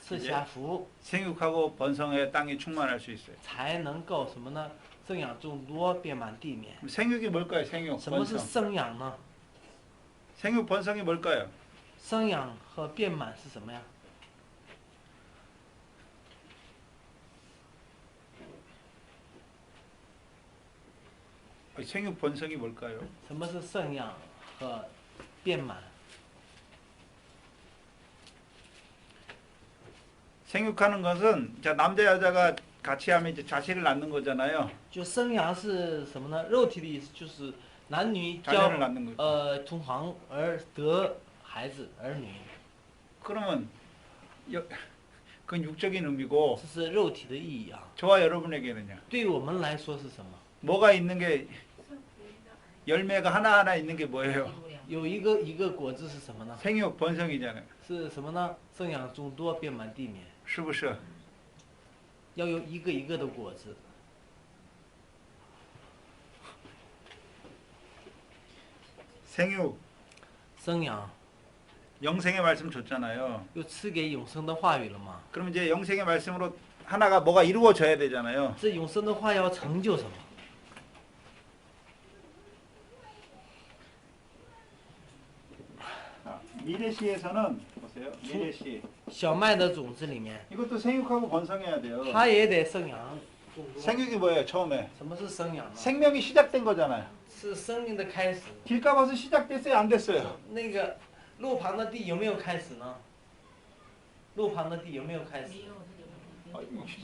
赐下福， 생육하고 번성해 땅이 충만할 수 있어요. 才能够什么呢？生养众多，遍满地面。 그럼 생육이 뭘까요? 생육, 什么是 번성. 生养呢？ 생육, 번성이 뭘까요? 生养和遍满是什么呀？ 생육, 번성이 뭘까요? 什么是生养和遍满？ 생육하는 것은 자 남자 여자가 같이 하면 이제 자식을 낳는 거잖아요. 就生养是什么呢？肉体的意思就是男女 자녀를 낳는 거죠. 同房而得孩子儿女， 그러면 그건 육적인 의미고 这是肉体的意义啊。 저와 여러분에게는요. 对我们来说是什么？ 뭐가 있는 게 열매가 하나하나 있는 게 뭐예요? 有一个果子是什么呢？ 생육, 번성이잖아요. 是什么呢？生养众多，遍满地面。 是不是?要有一个一个的果子。 생육, 生养 영생의 말씀 줬잖아요. 又赐给永生的话语了吗？ 그럼 이제 영생의 말씀으로 하나가 뭐가 이루어져야 되잖아요. 这永生的话要成就什么？ 미래시에서는 보세요. 미래시 小麦的种子里面， 이것도 생육하고 번성해야 돼요. 它也得生养众多。 생육이 뭐예요? 처음에 什么是生养呢？ 생명이 시작된 거잖아요. 是生命的开始。 길가밭은 시작됐어요? 안 됐어요? 那个路旁的地有没有开始呢？路旁的地有没有开始？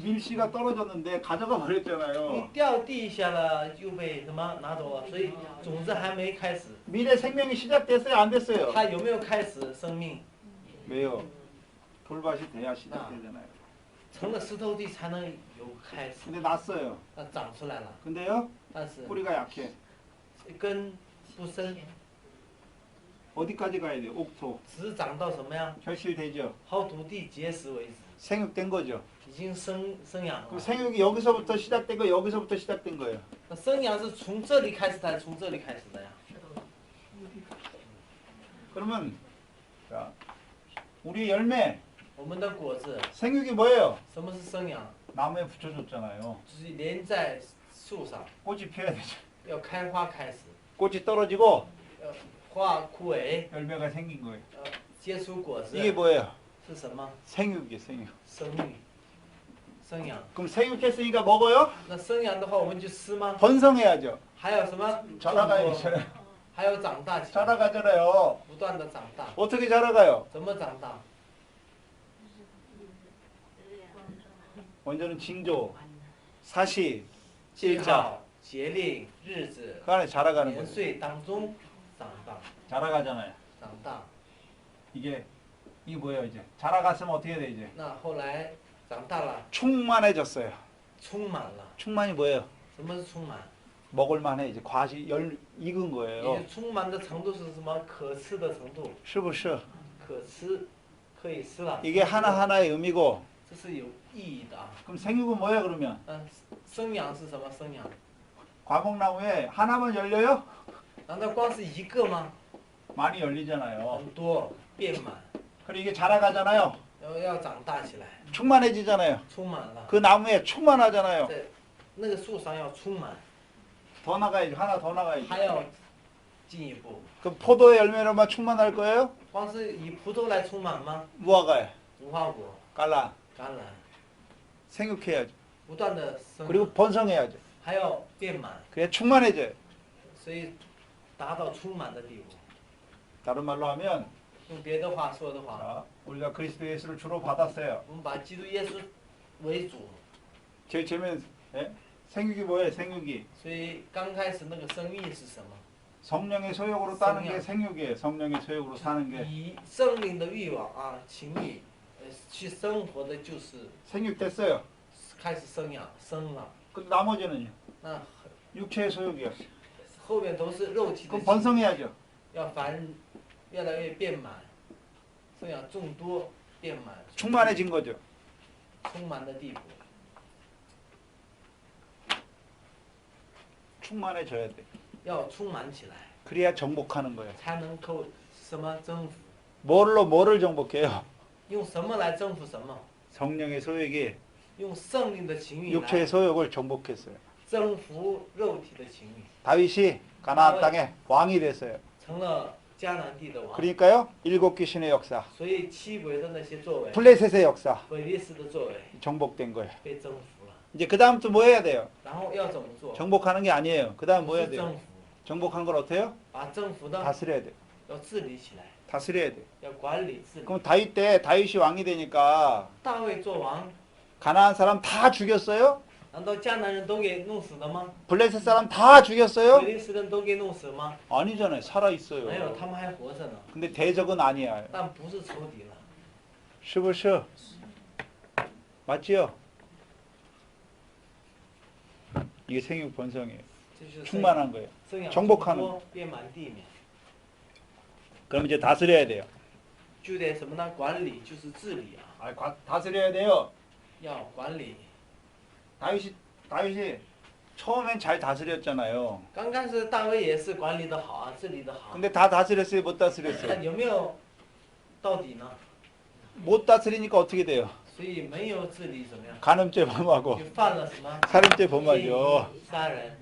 밀씨가 떨어졌는데 가져가 버렸잖아요. 你掉地下了就被什么拿走了，所以种子还没开始。 밀의 생명이 시작됐어요? 안 됐어요? 它有没有开始生命？ 왜요? 돌밭이 돼야 시작되잖아요. 成了石头地才能有开始， 근데 났어요. 它长出来了。 근데요? 但是 뿌리가 약해. 根不深， 어디까지 가야 돼요? 옥토. 只长到什么呀？ 결실되죠. 好土地结实为止， 생육된 거죠. 已经生养 그럼 了。 생육이 여기서부터 시작된 거 여기서부터 시작된 거예요. 那生养是从这里开始的，还是从这里开始的呀？ 그러면 자, 우리 열매 我们的果子， 생육이 뭐예요? 什么是生养？ 나무에 붙여줬잖아요. 就是连在树上， 꽃이 피어야 되죠. 要开花开始， 꽃이 떨어지고 花枯萎， 열매가 생긴 거예요. 结出果子， 이게 뭐예요? 是什么？ 생육이에요, 생육. 生命，生养。 그럼 생육했으니까 먹어요? 那生养的话，我们就吃吗？ 번성해야죠. 还有什么？ 자라가야죠. 还有长大起来， 자라가잖아요. 不断的长大。 어떻게 자라가요? 怎么长大？ 먼저는 징조, 사시, 记 일자. 号、节令、日子、 그 안에 자라가는 年 거예요. 岁当中长大， 자라가잖아요. 长大。 이게 뭐예요 이제? 자라갔으면 어떻게 돼 이제? 那后来长大了， 충만해졌어요. 充满了。 충만이 뭐예요? 什么是充满？ 먹을만해 이제 과시 익은 也 거예요. 就充满的程度是什么？可吃的程度， 슈브슈. 可吃，可以吃了。 이게 하나하나의 의미고 这是有意义的啊。 그럼 생육은 뭐예요 그러면? 生养是什么？生养？ 과목나무에 하나만 열려요? 难道光是一个吗？ 많이 열리잖아요. 很多变满， 그리고 이게 자라가잖아요. 要长大起来， 충만해지잖아요. 充满了。 그 나무에 충만하잖아요. 在那个树上要充满， 더 나가야지. 하나 더 나가야지. 还要进一步。 그럼 포도의 열매로만 충만할 거예요? 光是以葡萄来充满吗？ 무화과에 无花果、 깔라 橄榄， 생육해야죠. 不断的生 그리고 长， 번성해야죠. 还要变满， 그래야 충만해져요. 所以达到充满的地步。 다른 말로 하면 用别的话说的话， 자, 우리가 그리스도 예수를 주로 받았어요. 我们把基督耶稣为主， 제일 처음엔 예? 생육이 뭐예요? 생육이 所以刚开始那个生育是什么？ 성령의 소욕으로 따는 게 생육이에요. 성령의 소욕으로 사는 게 以圣灵的欲望啊，情欲，去生活的就是 생육됐어요. 开始生养生了。 그 나머지는요. 那 육체의 소욕이요. 后面都是肉体的 그럼 情欲， 번성해야죠. 要越来越变满，生养众多变满， 충만해진 거죠. 充满的地步， 충만해져야 돼. 要充满起来， 그래야 정복하는 거예요. 才能够什么征服？ 뭘로 뭐를 정복해요? 用什么来征服什么？ 성령의 소욕이 用圣灵的情欲 육체의 来 소욕을 정복했어요. 征服肉体的情欲， 다윗이 가나안 땅에 왕이 됐어요. 成了迦南地的王。 그러니까요. 일곱 귀신의 역사, 所以七鬼的那些作为， 블레셋의 역사 鬼利斯的作为 정복된 거예요. 被征服了。 이제 그 다음부터 뭐 해야 돼요? 然后要怎么做？ 정복하는 게 아니에요. 그 다음 不 뭐 해야 是 돼요? 征服， 정복한 걸 어때요? 把征服的 다스려야 돼요. 要治理起来， 다스려야 돼요. 要管理治理。 그럼 다윗 때 다윗이 왕이 되니까 大卫做王， 가나안 사람 다 죽였어요? 难道迦南人都给弄死了吗？ 블레셋 사람 다 죽였어요? 鬼利斯人都给弄死吗？ 아니잖아요. 살아 没有， 있어요. 他们还活着呢， 근데 대적은 아니야. 但不是仇敌了。 슈브슈. 맞지요? 이게 생육 번성이에요. 这就是 충만한 거예요. 生养 정복하는 众多遍满地面， 그럼 이제 다스려야 돼요. 就得什么呢？管理就是治理啊， 다스려야 돼요. 要管理。 다윗이 처음엔 잘 다스렸잖아요. 刚开始大卫也是管理的好啊，治理的好， 근데 다 다스렸어요? 못 但 다스렸어요? 有没有到底呢？ 못 다스리니까 어떻게 돼요? 所以没有治理怎么样？ 간음죄 범하고 就犯了什么？ 살인죄 범하죠. 杀人，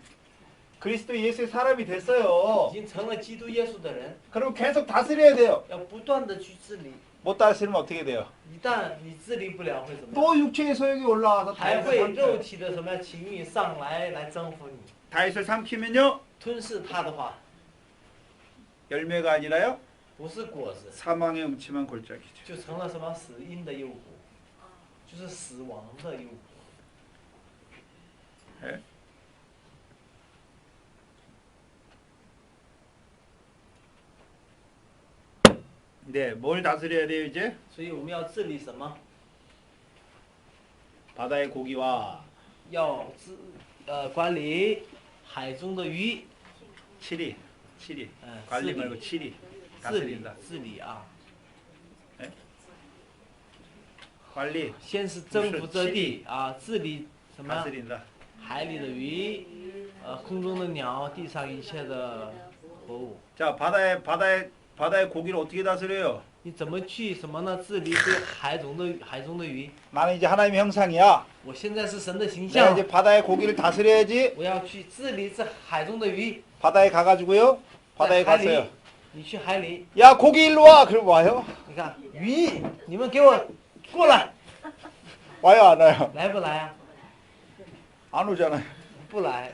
그리스도 예수의 사람이 已 됐어요. 经成了基督耶稣的人， 그럼 계속 다스려야 돼요. 要不断的去治理。 못 다스리면 어떻게 돼요? 一旦你治理不了，会怎么样？ 또 육체의 소욕이 올라와서 还会 다윗을 肉 삼켜요. 体的什么情欲上来征服你， 다윗을 삼키면요 吞噬他的话， 열매가 아니라요 不是果子， 사망의 음침한 골짜기죠. 就成了什么死荫的幽谷，就是死亡的幽谷。 예? 네, 뭘 다스려야 돼요 이제? 所以我们要治理什么？ 바다의 고기와 要管理海中的鱼， 치리. 治 관리 理 말고 치리. 治理 다스린다. 治理啊！ 관리. 先是征服这地啊，治理什么？ 다스린다. 海里的鱼，空中的鸟，地上一切的活物。 자, 바다의 고기를 어떻게 다스려요? 你怎么去什么呢？治理这海中的鱼。 나는 이제 하나님의 형상이야. 我现在是神的形 내가 象， 이제 바다의 고기를 다스려야지. 我要去治理这海中的鱼。 바다에 가가지고요. 在 바다에 海里 갔어요. ，你去海里， 야, 고기 일로 와. 그럼 와요. 你看鱼，你们给我过来， 와요 안 와요? 来不来啊？ 안 오잖아요. 不来，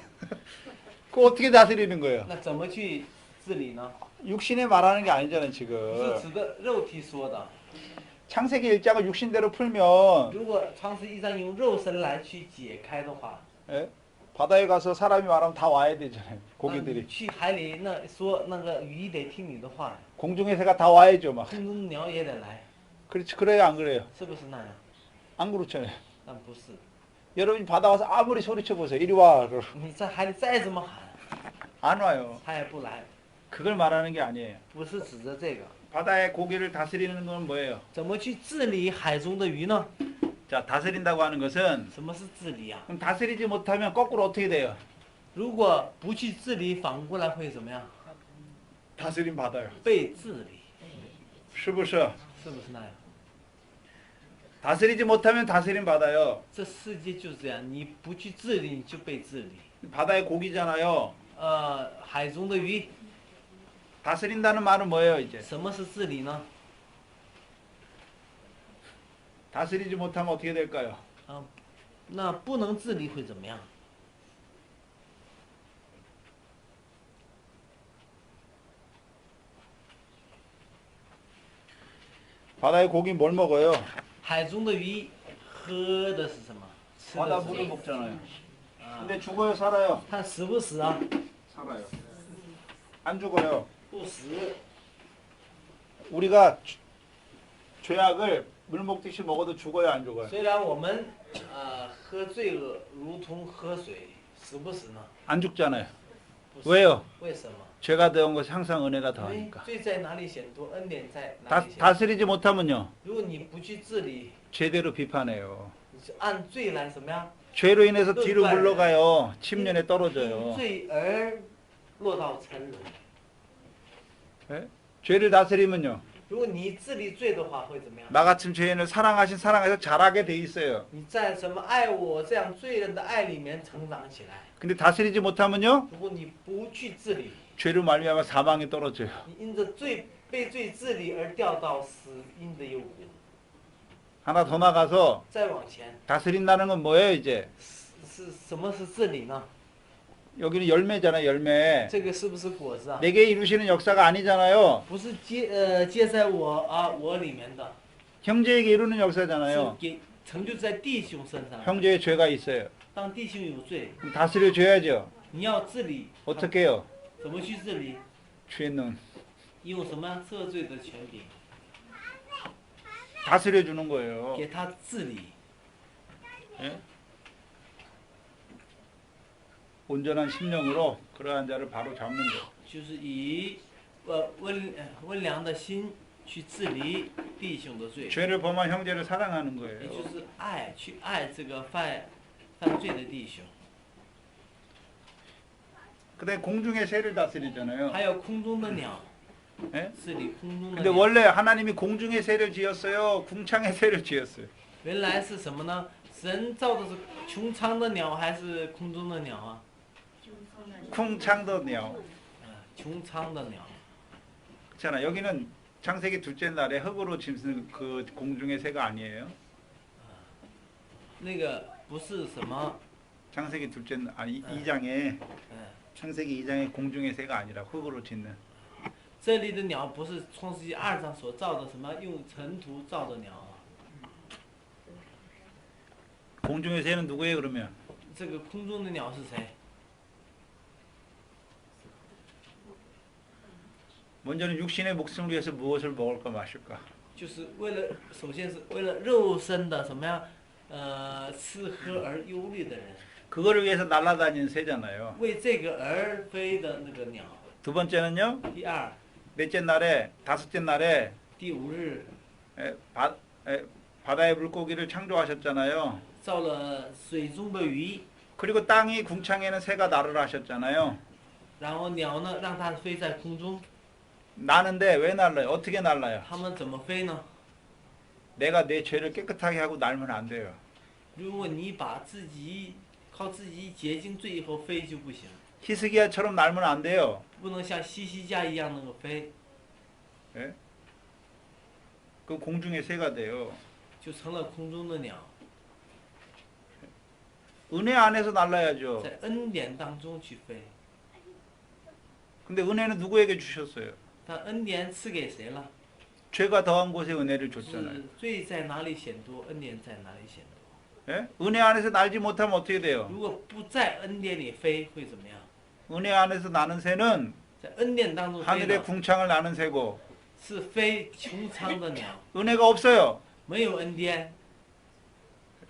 그거 어떻게 다스리는 거예요? 那怎么去治理呢？ 육신에 말하는 게 아니잖아요 不是 지금. 指的肉体说的。 창세기 1장을 육신대로 풀면 如果创世一章用肉身来去解开的话， 예? 바다에 가서 사람이 말하면 다 와야 되잖아요. 那你 고기들이. 去海里那说那个鱼得听你的话， 공중의 새가 다 와야죠 막. 空中鸟也得来， 그렇지 그래요 안 그래요? 是不是那样？ 안 그렇잖아요. 但不是， 여러분이 바다 와서 아무리 소리쳐 보세요. 이리 와. 你在海里再怎么喊， 안 와요. 它也不来， 그걸 말하는 게 아니에요. 不是指着这个。 바다의 고기를 다스리는 건 뭐예요? 怎么去治理海中的鱼呢？ 자 다스린다고 하는 것은 什么是治理啊？ 그럼 다스리지 못하면 거꾸로 어떻게 돼요? 如果不去治理，反过来会怎么样？ 다스림 받아요. 被治理，是不是?是不是那样？ 다스리지 못하면 다스림 받아요. 这世界就是这样，你不去治理，你就被治理。 바다의 고기잖아요. 海中的鱼， 다스린다는 말은 뭐예요 이제? 什么是治理呢？ 다스리지 못하면 어떻게 될까요? 那不能治理会怎么样？ 바다의 고기 뭘 먹어요? 海中的鱼喝的是什么？吃 바다 的是 물을 什么？ 먹잖아요. 啊， 근데 죽어요 살아요? 它死不死啊？ 살아요. 안 죽어요. 不死。 우리가 죄악을 물 먹듯이 먹어도 죽어요 안 죽어요? 虽然我们喝罪恶如同喝水，死不死呢？ 안 죽잖아요. 不死 왜요? 为什么？ 죄가 더한 것이 항상 은혜가 因为 더하니까. 罪在哪里显多，恩典在哪 다, 里显多？ 다스리지 못하면요 如果你不去治理， 제대로 비판해요. 你是按罪来怎么样？ 죄로 인해서 뒤로 물러가요. 침륜에 因 떨어져요. 罪而落到沉沦。 예? 죄를 다스리면요 如果你治理罪的话，会怎么样？ 나 같은 죄인을 사랑해서 자라게 돼 있어요. 你在什么爱我这样罪人的爱里面成长起来。 근데 다스리지 못하면요 如果你不去治理， 죄로 말미암아 사망에 떨어져요. 你因着被罪治理而掉到死荫的幽谷。 하나 더 나가서 再往前， 다스린다는 건 뭐예요 이제? 是什么是治理呢？ 여기는 열매잖아요 열매. 这个是不是果子啊？ 내게 이루시는 역사가 아니잖아요. 不是接在我里面的， 형제에게 이루는 是 역사잖아요. 给成就在弟兄身上。 형제의 죄가 있어요. 当弟兄有罪， 그럼 다스려줘야죠. 你要治理， 어떻게 해요? 怎么去治理？ 죄는 用什么赦罪的权柄 다스려주는 거예요. 给他治理？ 예? 온전한 심령으로 그러한 자를 바로 잡는 거. 就是以温良的心去治理弟兄的罪， 죄를 범한 형제를 사랑하는 也 거예요. 就是去爱这个犯罪的弟兄。 그다음에 공중의 새를 다스리잖아요. 还有空中的鸟， 예? 治理空中的 근데 鸟。 원래 하나님이 공중의 새를 지었어요. 궁창의 새를 지었어요. 原来是什么呢？神造的是穹苍的鸟还是空中的鸟啊？ 궁창도 鸟. 穹苍的鸟。 그렇잖아. 여기는 창세기 둘째 날에 흙으로 짓는 그 공중의 새가 아니에요. 那个不是什么， 창세기 둘째 아니 2장에 嗯， 창세기 2장에 공중의 새가 아니라 흙으로 짓는. 这里的鸟不是创世纪2章所造的什么用尘土造的鸟啊？ 공중의 새는 누구예요 그러면? 这个空中的鸟是谁？ 먼저는 육신의 목숨을 위해서 무엇을 먹을까 마실까? 就是为了，首先是为了肉身的什么样，吃喝而忧虑的人， 그거를 위해서 날아다니는 새잖아요. 为这个而飞的那个鸟。 두 번째는요. 第二， 넷째 날에 다섯째 날에 第5日 바다의 물고기를 창조하셨잖아요. 造了水中的鱼， 그리고 땅이 궁창에는 새가 날을 하셨잖아요. 然后鸟呢让它飞在空中， 나는데 왜 날라요? 어떻게 날라요? 它们怎么飞呢？ 내가 내 죄를 깨끗하게 하고 날면 안 돼요. 如果你把自己靠自己洁净罪以后飞就不行， 히스기야처럼 날면 안 돼요. 不能像西西家一样那个飞， 예? 그 공중의 새가 돼요. 就成了空中的鸟。 은혜 안에서 날라야죠. 在恩典当中去飞。 근데 은혜는 누구에게 주셨어요? 但恩典赐给谁了？ 죄가 더한 곳에 은혜를 줬잖아요. 是罪在哪里显多，恩典在哪里显多？ 예? 은혜 안에서 날지 못하면 어떻게 돼요? 如果不在恩典里飞，会怎么样？ 은혜 안에서 나는 새는 在恩典当中飞 하늘의 的 궁창을 나는 새고 是飞穹苍的鸟， 은혜가 없어요. 没有恩典，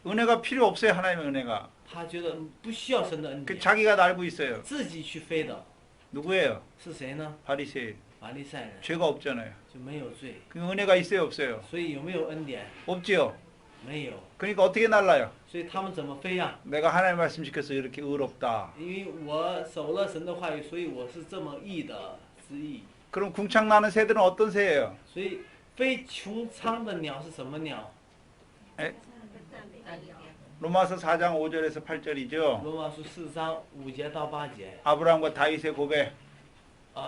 은혜가 필요 없어요. 하나님의 은혜가. 他觉得不需要神的恩 그 典， 자기가 날고 있어요. 自己去飞的 누구예요? 是谁呢？ 바리새인. 法利赛人 죄가 없잖아요. 就没有罪， 그 은혜가 있어요, 없어요? 所以有没有恩典？ 없지요. 没有， 그러니까 어떻게 날라요? 所以他们怎么飞呀、 내가 하나님 말씀 지켜서 이렇게 의롭다. 因为我守了神的话语，所以我是这么义的之义。 그럼 궁창 나는 새들은 어떤 새예요? 所以飞穹苍的鸟是什么鸟？ 로마서 4장 5절에서 8절이죠. 罗马书4章5节到8节， 아브라함과 다윗의 고백.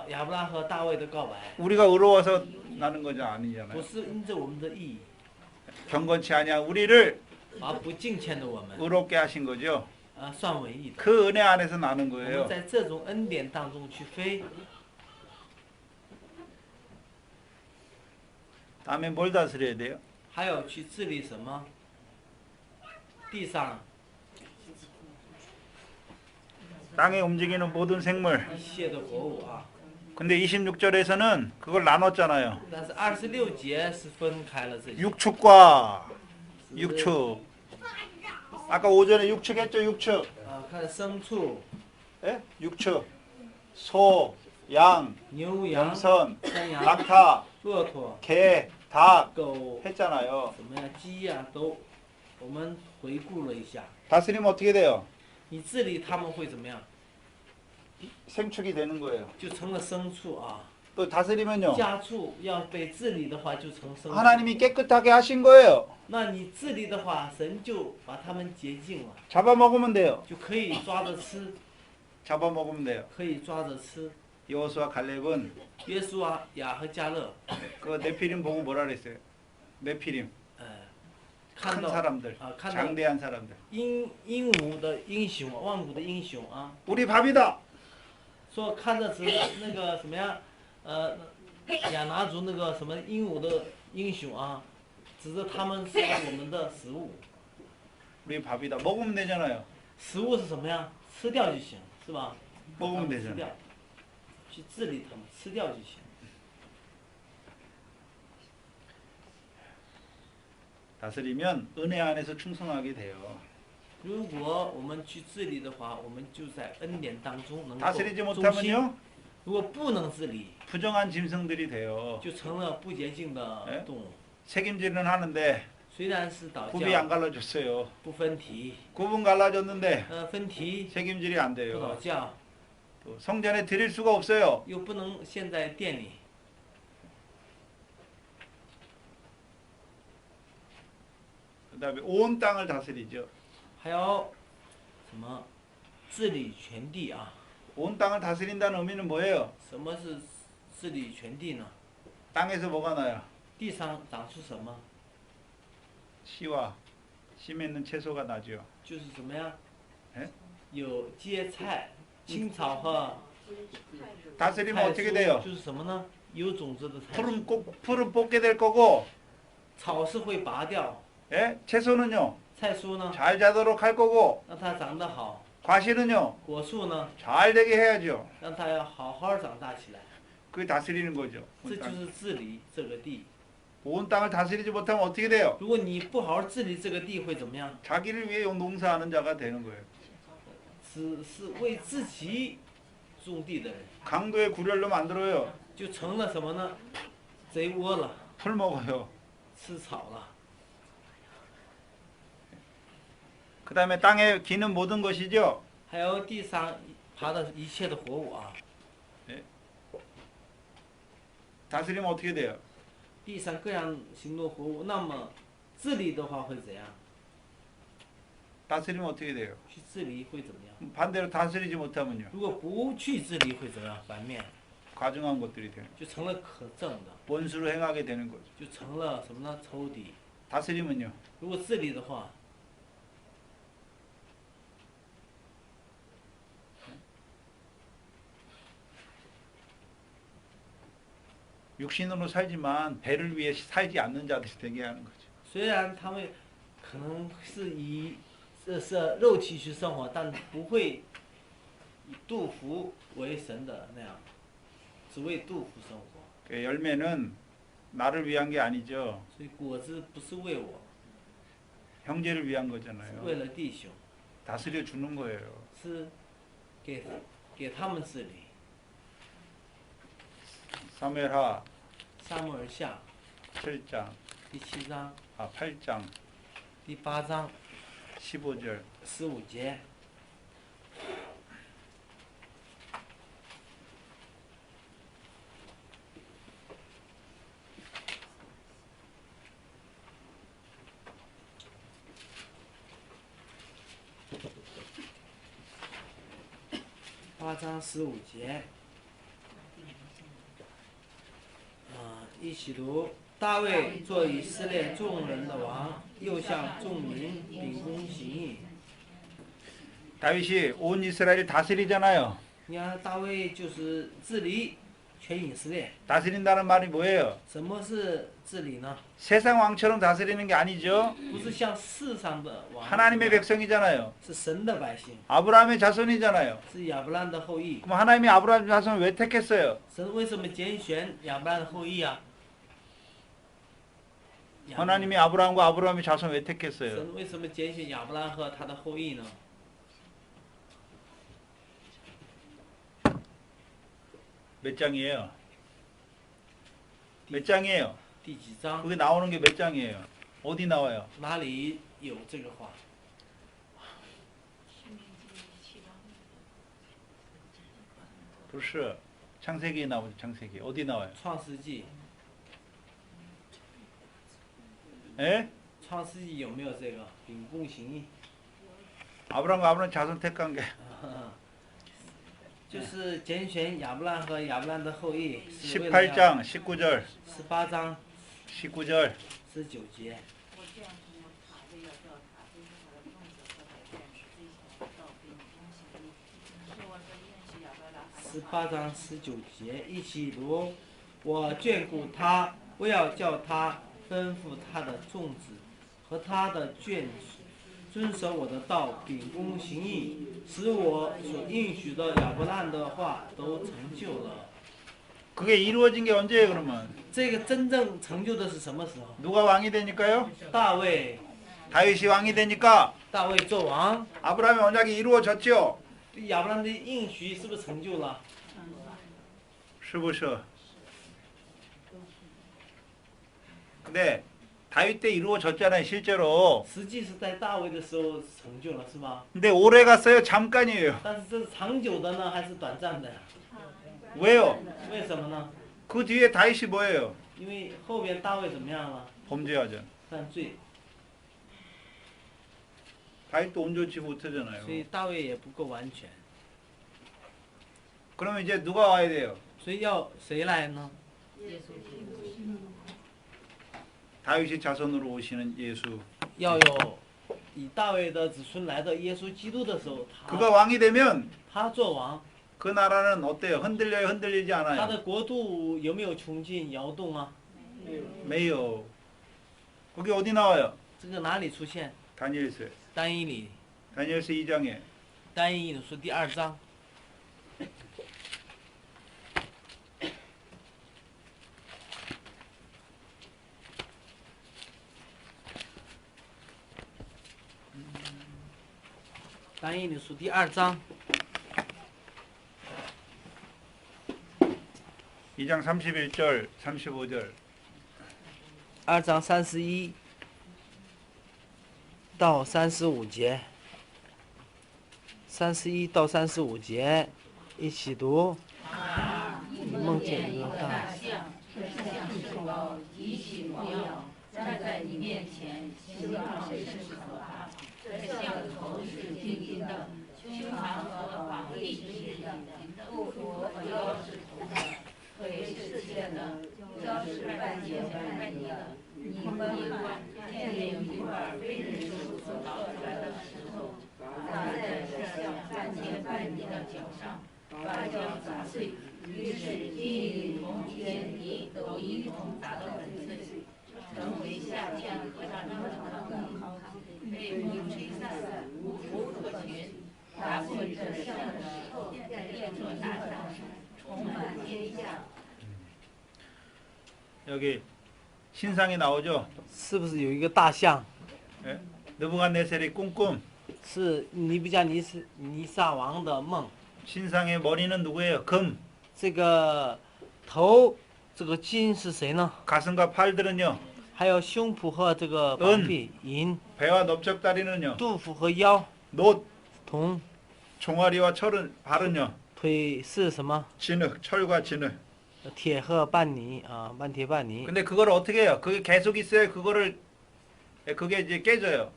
亚伯拉和大卫的告白， 우리가 의로워서 나는 거죠, 不 아니잖아요. 是因着我们的义， 경건치 아니한 우리를 而不敬虔的我们， 의롭게 하신 거죠. 算为义的。 그 은혜 안에서 나는 我们 거예요. 在这种恩典当中去飞， 다음에 뭘 다스려야 돼요? 还有去治理什么？地上 땅에 움직이는 모든 생물. 一切的活物啊。 근데 26절에서는 그걸 나눴잖아요. 但是26节是分开了这些。 육축과 육축. 아까 오전에 육축 했죠, 육축. 看牲畜、 예? 육축. 소, 양, 牛羊、 염선, 山羊、 낙타, 骆驼、 개, 닭 狗， 했잖아요. 什么呀，鸡呀、都，我们回顾了一下。 다스리면 어떻게 돼요? 你治理他们会怎么样？ 생축이 되는 거예요. 就成了牲畜啊。 또 다스리면요. 家畜要被治理的话，就成牲畜。 하나님이 깨끗하게 하신 거예요. 那你治理的话，神就把他们洁净了， 잡아먹으면 돼요. 就可以抓着吃， 잡아먹으면 돼요. 可以抓着吃。 여호수아 갈렙은 约书亚和加勒， 그 네피림 보고 뭐라 그랬어요? 네피림. 看 큰 到 사람들. 看到 장대한 사람들. 英武的英雄，万古的英雄啊， 우리 밥이다. 说看着是那个什么呀，亚拿族那个什么英武的英雄啊，指着他们是我们的食物。 우리 밥이다. 먹으면 되잖아요. 食物是什么呀？吃掉就行，是吧？ 먹으면 吃 되잖아요. 掉，去治理他们，吃掉就行。 다스리면 은혜 안에서 충성하게 돼요. 如果我们去治理的话，我们就在恩典当中能够 다스리지 忠心。 못하면요. 如果不能治理， 부정한 짐승들이 돼요. 就成了不洁净的动物。 책임지는 하는데 虽然是祷 굽이 안 教， 갈라졌어요. 不分题， 굽은 갈라졌는데 分题 책임질이 안 不 돼요. 祷教， 또 성전에 드릴 수가 없어요. 又不能献在店里。 그다음에 온 땅을 다스리죠. 还有什么治理全地啊？ 온 땅을 다스린다는 의미는 뭐예요? 什么是治理全地呢？ 땅에서 뭐가 나요? 地上长出什么？ 씨와 씨 맺는 채소가 나죠. 就是什么呀？ 예? 有芥菜、青草和 다스리면 菜 어떻게 蔬， 돼요? 就是什么呢？有种子的菜蔬。 풀은 뽑게 될 거고, 草是会拔掉， 예? 채소는요 菜蔬呢 잘 자도록 할 거고, 让它长得好， 과실은요 果树呢 잘 되게 해야죠. 让它要好好长大起来。 그게 다스리는 거죠. 这就是治理这个地。 온 땅을 다스리지 못하면 어떻게 돼요? 如果你不好好治理这个地，会怎么样？ 자기를 위해 농사하는 자가 되는 거예요. 只是为自己种地的人， 강도의 구렬로 만들어요. 就成了什么呢？贼窝了， 풀 먹어요. 吃草了。 그 다음에 땅에 기는 모든 것이죠. 还有地上爬的一切的活物啊， 다스리면 어떻게 돼요? 地上各样行动活物，那么治理的话会怎样？ 다스리면 어떻게 돼요? 去治理会怎么样？ 반대로 다스리지 못하면요. 如果不去治理会怎么样？反面 과중한 것들이 돼요. 就成了可憎的， 원수로 행하게 되는 거죠. 就成了什么呢？仇敌。 다스리면요. 如果治理的话， 육신으로 살지만 배를 위해 살지 않는 자들이 되게 하는 거죠. 虽然他们可能是以是肉体去生活，但不会以杜甫为神的那样，只为杜甫生活。 그 열매는 나를 위한 게 아니죠. 所以果子不是为我， 형제를 위한 是 거잖아요. 为了弟兄， 다스려 주는 거예요. 是给他们治理。 사무엘하 撒母耳下 7장, 第7章、 8장, 第8章 15절. 15节。 8章15节，一起读。大卫做以色列众人的王，又向众民秉公行义。 다윗이 온 이스라엘을 다스리잖아요. 你看大卫就是治理全以色列。 다스린다는 말이 뭐예요? 什么是治理呢？ 세상 왕처럼 다스리는 게 아니죠. 不是像世上的王， 하나님의 백성이잖아요. 是神的百姓， 아브라함의 자손이잖아요. 是亚伯兰的后裔。 그럼 하나님이 아브라함 자손을 왜 택했어요? 神为什么拣选亚伯兰的后裔啊？ 하나님이 아브라함과 아브라함의 자손 왜 택했어요? 神为什么拣选亚伯兰和他的后裔呢？ 몇 장이에요? 몇 장이에요? 第几章？ 그게 나오는 게 몇 장이에요? 어디 나와요? 哪里有这个话？ 不是 창세기에 나오죠. 창세기 어디 나와요? 创世纪， 에? 创世纪有没有这个秉公行义？ 아브라함과 아브라함 자손 택한 게 就是拣选亚伯兰和亚伯兰的后裔，是为了 18장 19절 18章 19절 19节。 18章19节一起读。我眷顾他，不要叫他吩咐他的众子和他的眷属遵守我的道，秉公行义，使我所应许的亚伯兰的话都成就了。 그게 이루어진 게 언제예요 그러면? 这个真正成就的是什么时候？ 누가 왕이 되니까요? 大卫， 다윗이 왕이 되니까 大卫做王， 아브라함의 언약이 이루어졌죠. 对亚伯兰的应许是不是成就了？ 是不是? 근데 다윗 때 이루어졌잖아요 실제로. 实际是在大卫的时候成就了，是吧？ 근데 오래 갔어요 잠깐이에요. 但是这是长久的呢，还是短暂的呀？ 왜요? 为什么呢？ 그 뒤에 다윗이 뭐예요? 因为后边大卫怎么样了？ 범죄하죠. 犯罪， 다윗도 온전치 못하잖아요. 所以大卫也不够完全。 그러면 이제 누가 와야 돼요? 所以要谁来呢？ 다윗의 자손으로 오시는 예수. 要有以大卫的子孙来到耶稣基督的时候， 그가 왕이 되면 他做王， 그 나라는 어때요? 흔들려요? 흔들리지 他 않아요? 的国度有没有穷尽摇动啊？ 매요. 거기 어디 나와요? 这个哪里出现？ 다니엘서. 单一里， 다니엘서 2장에 单一的书第2章。 单一理书第2章， 2장 31절, 35절. 2章31到35节，31到35节，一起读。梦见一个大象，这象甚高，极其荣耀，站在你面前，形状甚是可怕。这象的头是金银的，胸膛和膀臂是银的，腹部和腰是铜的，腿是铁的，腰是半截的。你们看，见有一块非人手所凿出来的石头，砸在这象半天半地的脚上，把脚砸碎。于是金银铜铁泥都一同砸到粉碎，成为下降和上升的被风吹散，无处可寻。打碎这像的石头，在这座大山上充满天下。 여기 신상에 나오죠. 是不是有一个大象？ 예? 느부갓네살의 꿈꿈. 是尼布甲尼撒王的梦。 신상의 머리는 누구예요? 금. 这个头，这个金是谁呢？ 가슴과 팔들은요. 还有胸脯和这个膀臂，银； 배와 넓적다리는요. 肚腹和腰， 노. 铜； 종아리와 철은 발은요. 腿是什么？ 진흙. 철과 진흙. 铁和半泥啊，半铁半泥。 근데 그걸 어떻게 해요? 그게 계속 있어요. 그거를 그게 이제 깨져요.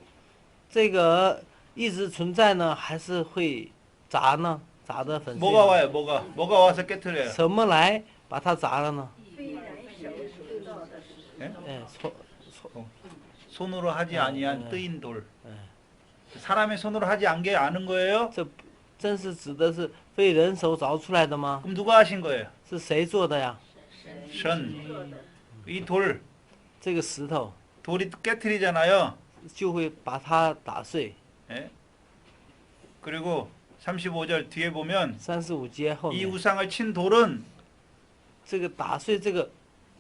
这个一直存在呢，还是会砸呢？砸的粉碎。 뭐가 와요? 뭐가 와서 깨트려요? 什么来把它砸了呢？ 예? 哎，손으로 하지 아니한 뜨인 돌. 哎， 사람의 손으로 하지 않은 거예요? 这真是指的是非人手凿出来的吗？ 그럼 누가 하신 거예요? 是谁做的呀？ 선. 이 돌, 这个石头 돌이 깨트리잖아요. 就会把它打碎。 예? 그리고 35절 뒤에 보면 35节后 이 面， 우상을 친 돌은 这个打碎这个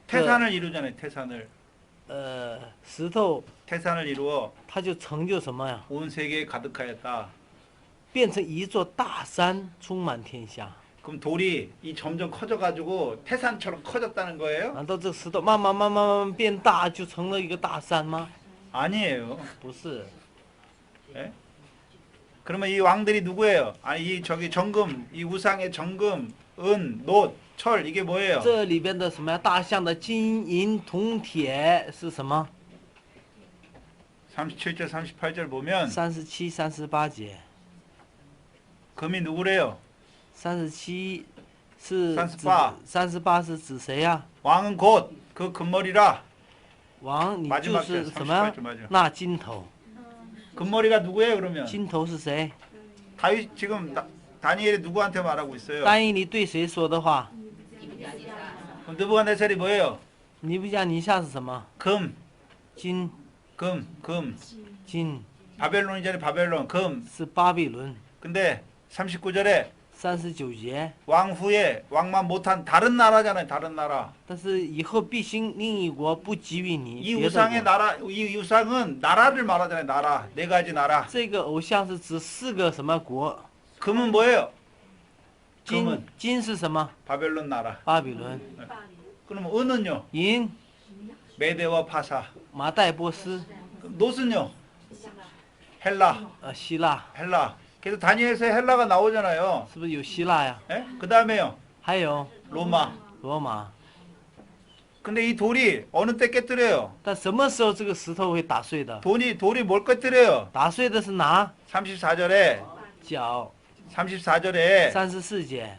태산을 이루잖아요. 태산을. 石头， 태산을 이루어 它就成就什么呀？ 온 세계에 가득하였다. 变成一座大山，充满天下。 그럼 돌이 이 점점 커져가지고 태산처럼 커졌다는 거예요? 难道这个石头慢慢变大，就成了一个大山吗？ 아니에요. 不是， 예? 그러면 이 왕들이 누구예요? 아니 이 저기 정금, 이 우상의 정금, 은, 놋, 철 이게 뭐예요? 这里边的什么呀？大象的金银铜铁是什么？ 37절, 38절 보면 37、38节。 금이 누구래요? 37是38 38是指谁呀？ 왕은 곧 그 금머리라. 王，你就 마지막 是 절 什么呀 38절 ？ 맞아. 那金头， 금머리가 누구예요 그러면? 金头是谁？ 다윗 지금 다니엘이 누구한테 말하고 있어요? 单一你对谁说的话？ 그럼 느부갓네살이 뭐예요? 尼布甲尼撒是什么？ 금, 金 금. 金 바벨론이잖아요. 바벨론, 금. 是巴比伦。 근데 39절에 39节， 왕 후에 왕만 못한 다른 나라잖아요. 다른 나라. 但是以后必兴另一国，不给予你 이 别的 우상의 国。 나라, 이 우상은 나라를 말하잖아요. 나라. 네 가지 나라. 这个偶像是指4个什么国？ 금은 뭐예요? 金 금은 金是什么？ 바벨론 나라. 巴比伦。 그러면 은은요? 银 메데와 파사. 马代波斯， 그럼 놋은요? 헬라. 希腊， 헬라. 그래서 다니엘서에 헬라가 나오잖아요. 是不是有希腊呀？ 예? 그 다음에요. 还有 로마. 罗马。 근데 이 돌이 어느 때 깨뜨려요? 但什么时候这个石头会打碎的？ 돌이 뭘 깨뜨려요? 打碎的是哪？ 34절에 脚。 34절에 34节，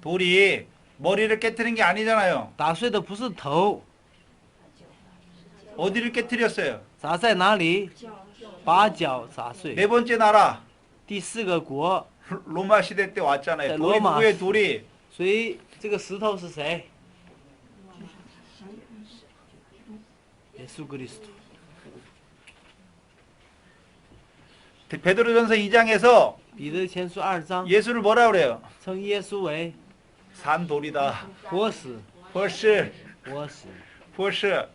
돌이 머리를 깨뜨린 게 아니잖아요. 打碎的不是头， 어디를 깨뜨렸어요? 砸在哪里？把脚砸碎。 네 번째 나라 第4个国， 로마 시대 때 왔잖아요. 네, 돌이 로마. 누구의 돌이? 谁？这个石头是谁？耶稣그리스도。 베드로전서 2장에서 彼得前书2章 예수를 뭐라 그래요? 称耶稣为 산 돌이다. 活死， 벌스, 活死。 벌스.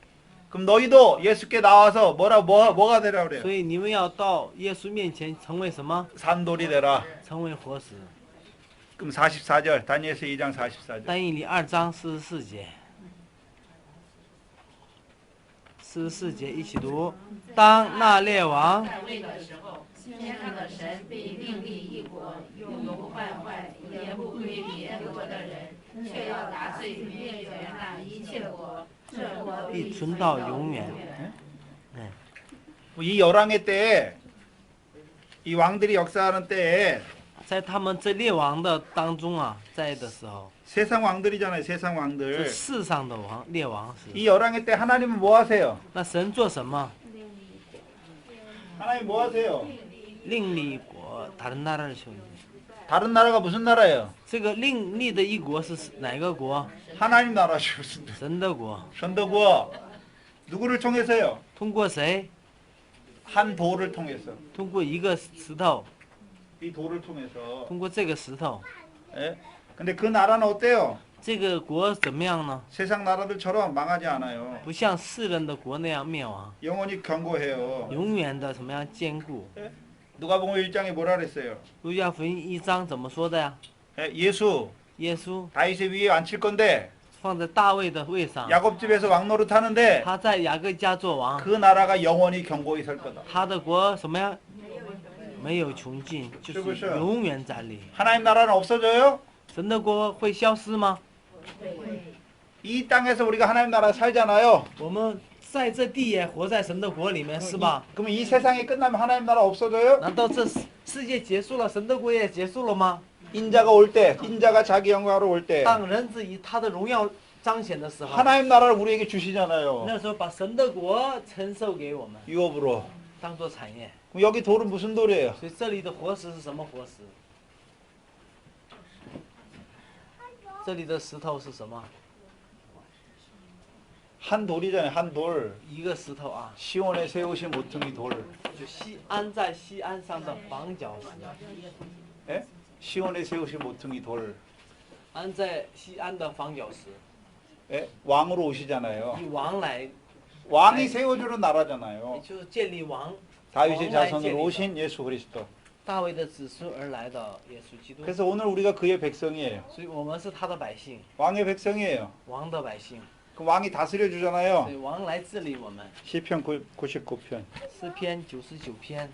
그럼 너희도 예수께 나와서 뭐가 되라 그래요? 所以你们要到耶稣面前成为什么？ 산 돌이 되라. 成为活死。 그럼 44절, 다니엘서 2장 44절. 但以理2章44节。44节一起读。当那列王在位的时候，天上的神必另立一国，永不败，也不归别国的人，却要打碎灭绝那一切国，这国必存到永远。 이 열왕의 때에 이 왕들이 역사하는 때에 在他们这列王的当中啊，在的时候， 세상 왕들이잖아요. 세상 这 왕들. 世上的列王是。 이 열왕의 때 하나님은 뭐 하세요? 那神做什么？ 하나님 뭐 하세요? 另立国，다른 나라를 세우는. 다른 나라가 무슨 나라예요? 这个另立的一国是哪个国？ 하나님 나라죠. 神的国。 선덕국 누구를 통해서요? 通过谁？ 한 돌을 통해서. 通过一个石头， 이 돌을 통해서. 通过这个石头。 예? 근데 그 나라는 어때요? 这个国怎么样呢？ 세상 나라들처럼 망하지 않아요. 不像世人的国那样灭亡， 영원히 견고해요. 永远的怎么样坚固？ 누가복음 1장에 뭐라 그랬어요? 路加福音1章怎么说的呀？ 예, 예수 耶稣 다윗의 위에 앉힐 건데 放在大卫的位上， 야곱집에서 왕노릇 하는데 他在雅各家做王， 그 나라가 영원히 견고히 설 거다. 他的国什么呀？没有穷尽，就是是不是永远站立。 하나님 나라는 없어져요? 神的国会消失吗？ 이 땅에서 우리가 하나님 나라 살잖아요. 我们在这地也活在神的国里面，是吧？ 그럼 이 세상이 끝나면 하나님 나라 없어져요? 难道这世界结束了，神的国也结束了吗？ 인자가 올 때, 인자가 자기 영광으로 올 때 当人子以他的荣耀彰显的时候， 하나님 나라를 우리에게 주시잖아요. 那时候把神的国承受给我们， 유업으로. 当做产业。 그럼 여기 돌은 무슨 돌이에요? 所以这里的活石是什么活石？这里的石头是什么？ 한 돌이잖아요. 한 돌. 一个石头啊， 시온에 세우신 모퉁이 돌. 就安在西安上的房角石， 예? 시온에 세우신 모퉁이 돌. 安在西安的房角石， 예? 왕으로 오시잖아요. 以王来， 왕이 세워주는 나라잖아요. 也就是建立王， 다윗의 자손으로 오신 예수 그리스도. 大卫的子孙而来的耶稣基督。 그래서 오늘 우리가 그의 백성이에요. 所以我们是他的百姓， 왕의 백성이에요. 王的百姓， 그 왕이 다스려 所 주잖아요. 以王来治理我们。 시편 99편. 诗篇99篇。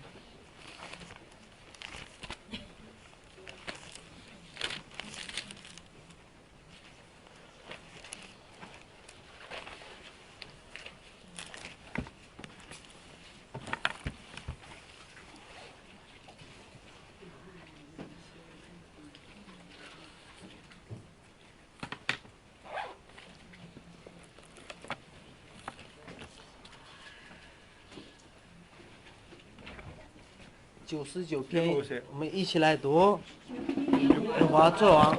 99篇，我们一起来读。耶和华作王，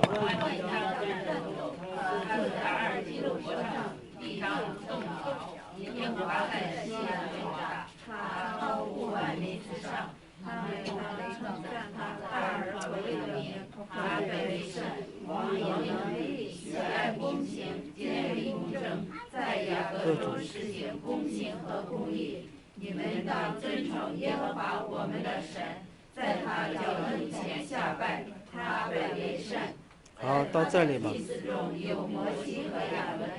各种实行公平和公义。你们当尊崇耶和华我们的神，在他脚跟前下拜，他本为善。好，到这里吧。祭司中有摩西和亚伦，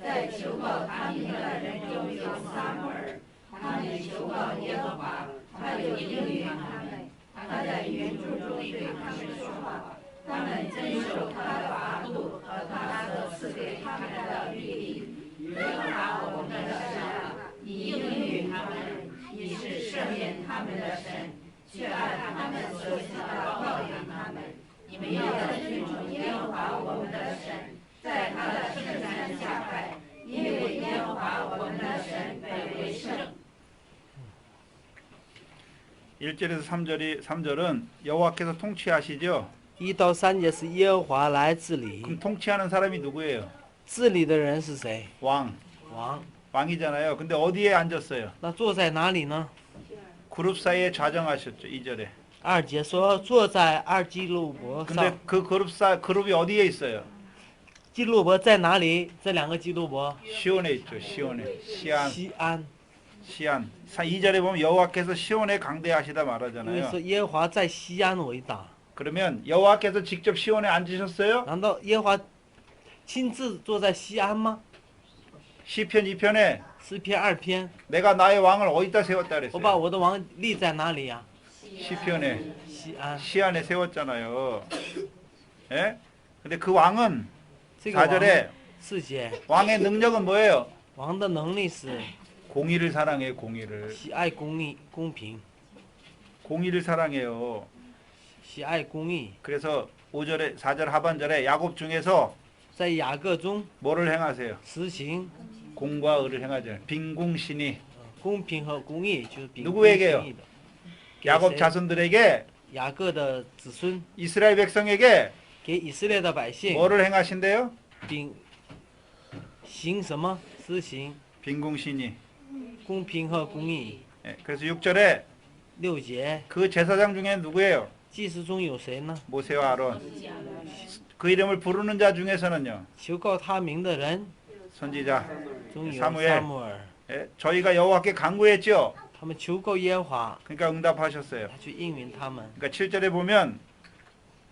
在求告他名的人中有撒母耳，他们求告耶和华，他就应允他们。他在云柱中对他们说话，他们遵守他的法度和他所赐给他们的律例。耶和华我们的神啊，你应允他们，你是赦免他们的神，却按他们所行的报应他们。你们要尊崇耶和华我们的神，在他的圣山下拜，因为耶和华我们的神本为圣。 1절에서 3절은 여호와께서 통치하시죠. 1到3节是耶和华来治理， 그럼 통치하는 사람이 누구예요? 治理的人是谁？ 왕. 王。 왕이잖아요. 근데 어디에 앉았어요? 那坐在哪里呢？ 그룹 사이에 좌정하셨죠. 2절에. 2节说坐在二基路伯 근데 上， 그 그룹이 어디에 있어요? 基路伯在哪里？这两个基路伯， 시온에 있죠. 시온에. 시안. 西安。 시안. 2절에 보면 여호와께서 시온에 강대하시다 因为 말하잖아요. 说耶和华在西安为大， 그러면 여호와께서 직접 시온에 앉으셨어요? 难道耶和华亲自坐在西安吗？ 시편 2편에 诗篇2篇， 내가 나의 왕을 어디다 세웠다 我把 그랬어요. 我的王立在哪里呀？ 시편에 西安。 시안에 세웠잖아요. 예? 근데 그 왕은 这个王 4절에 4节， 왕의 능력은 뭐예요? 王的能力是 공의를 사랑해 공의를. 喜爱公义、公平， 공의를 사랑해요. 喜爱公义。 그래서 5절에 4절 하반절에 야곱 중에서 在雅各中 뭐를 행하세요? 实行 공과 의를 행하죠. 빈궁신이 公平和公义，就是秉公 누구에게요 行义的。 야곱 자손들에게 雅各的子孙， 이스라엘 백성에게 给以色列的百姓 뭐를 행하신대요? 秉行什么？施行 빈궁신이. 公平和公义。 예, 그래서 6절에 6节， 그 제사장 중에 누구예요? 祭司中有谁呢？ 모세와 아론. 그 이름을 부르는 자 중에서는요. 求告他名的人 선지자. 中有 사무엘 撒母耳， 예, 저희가 여호와께 간구했죠. 他们求告耶和华， 그러니까 응답하셨어요. 他去应允他们。 그러니까 7절에 보면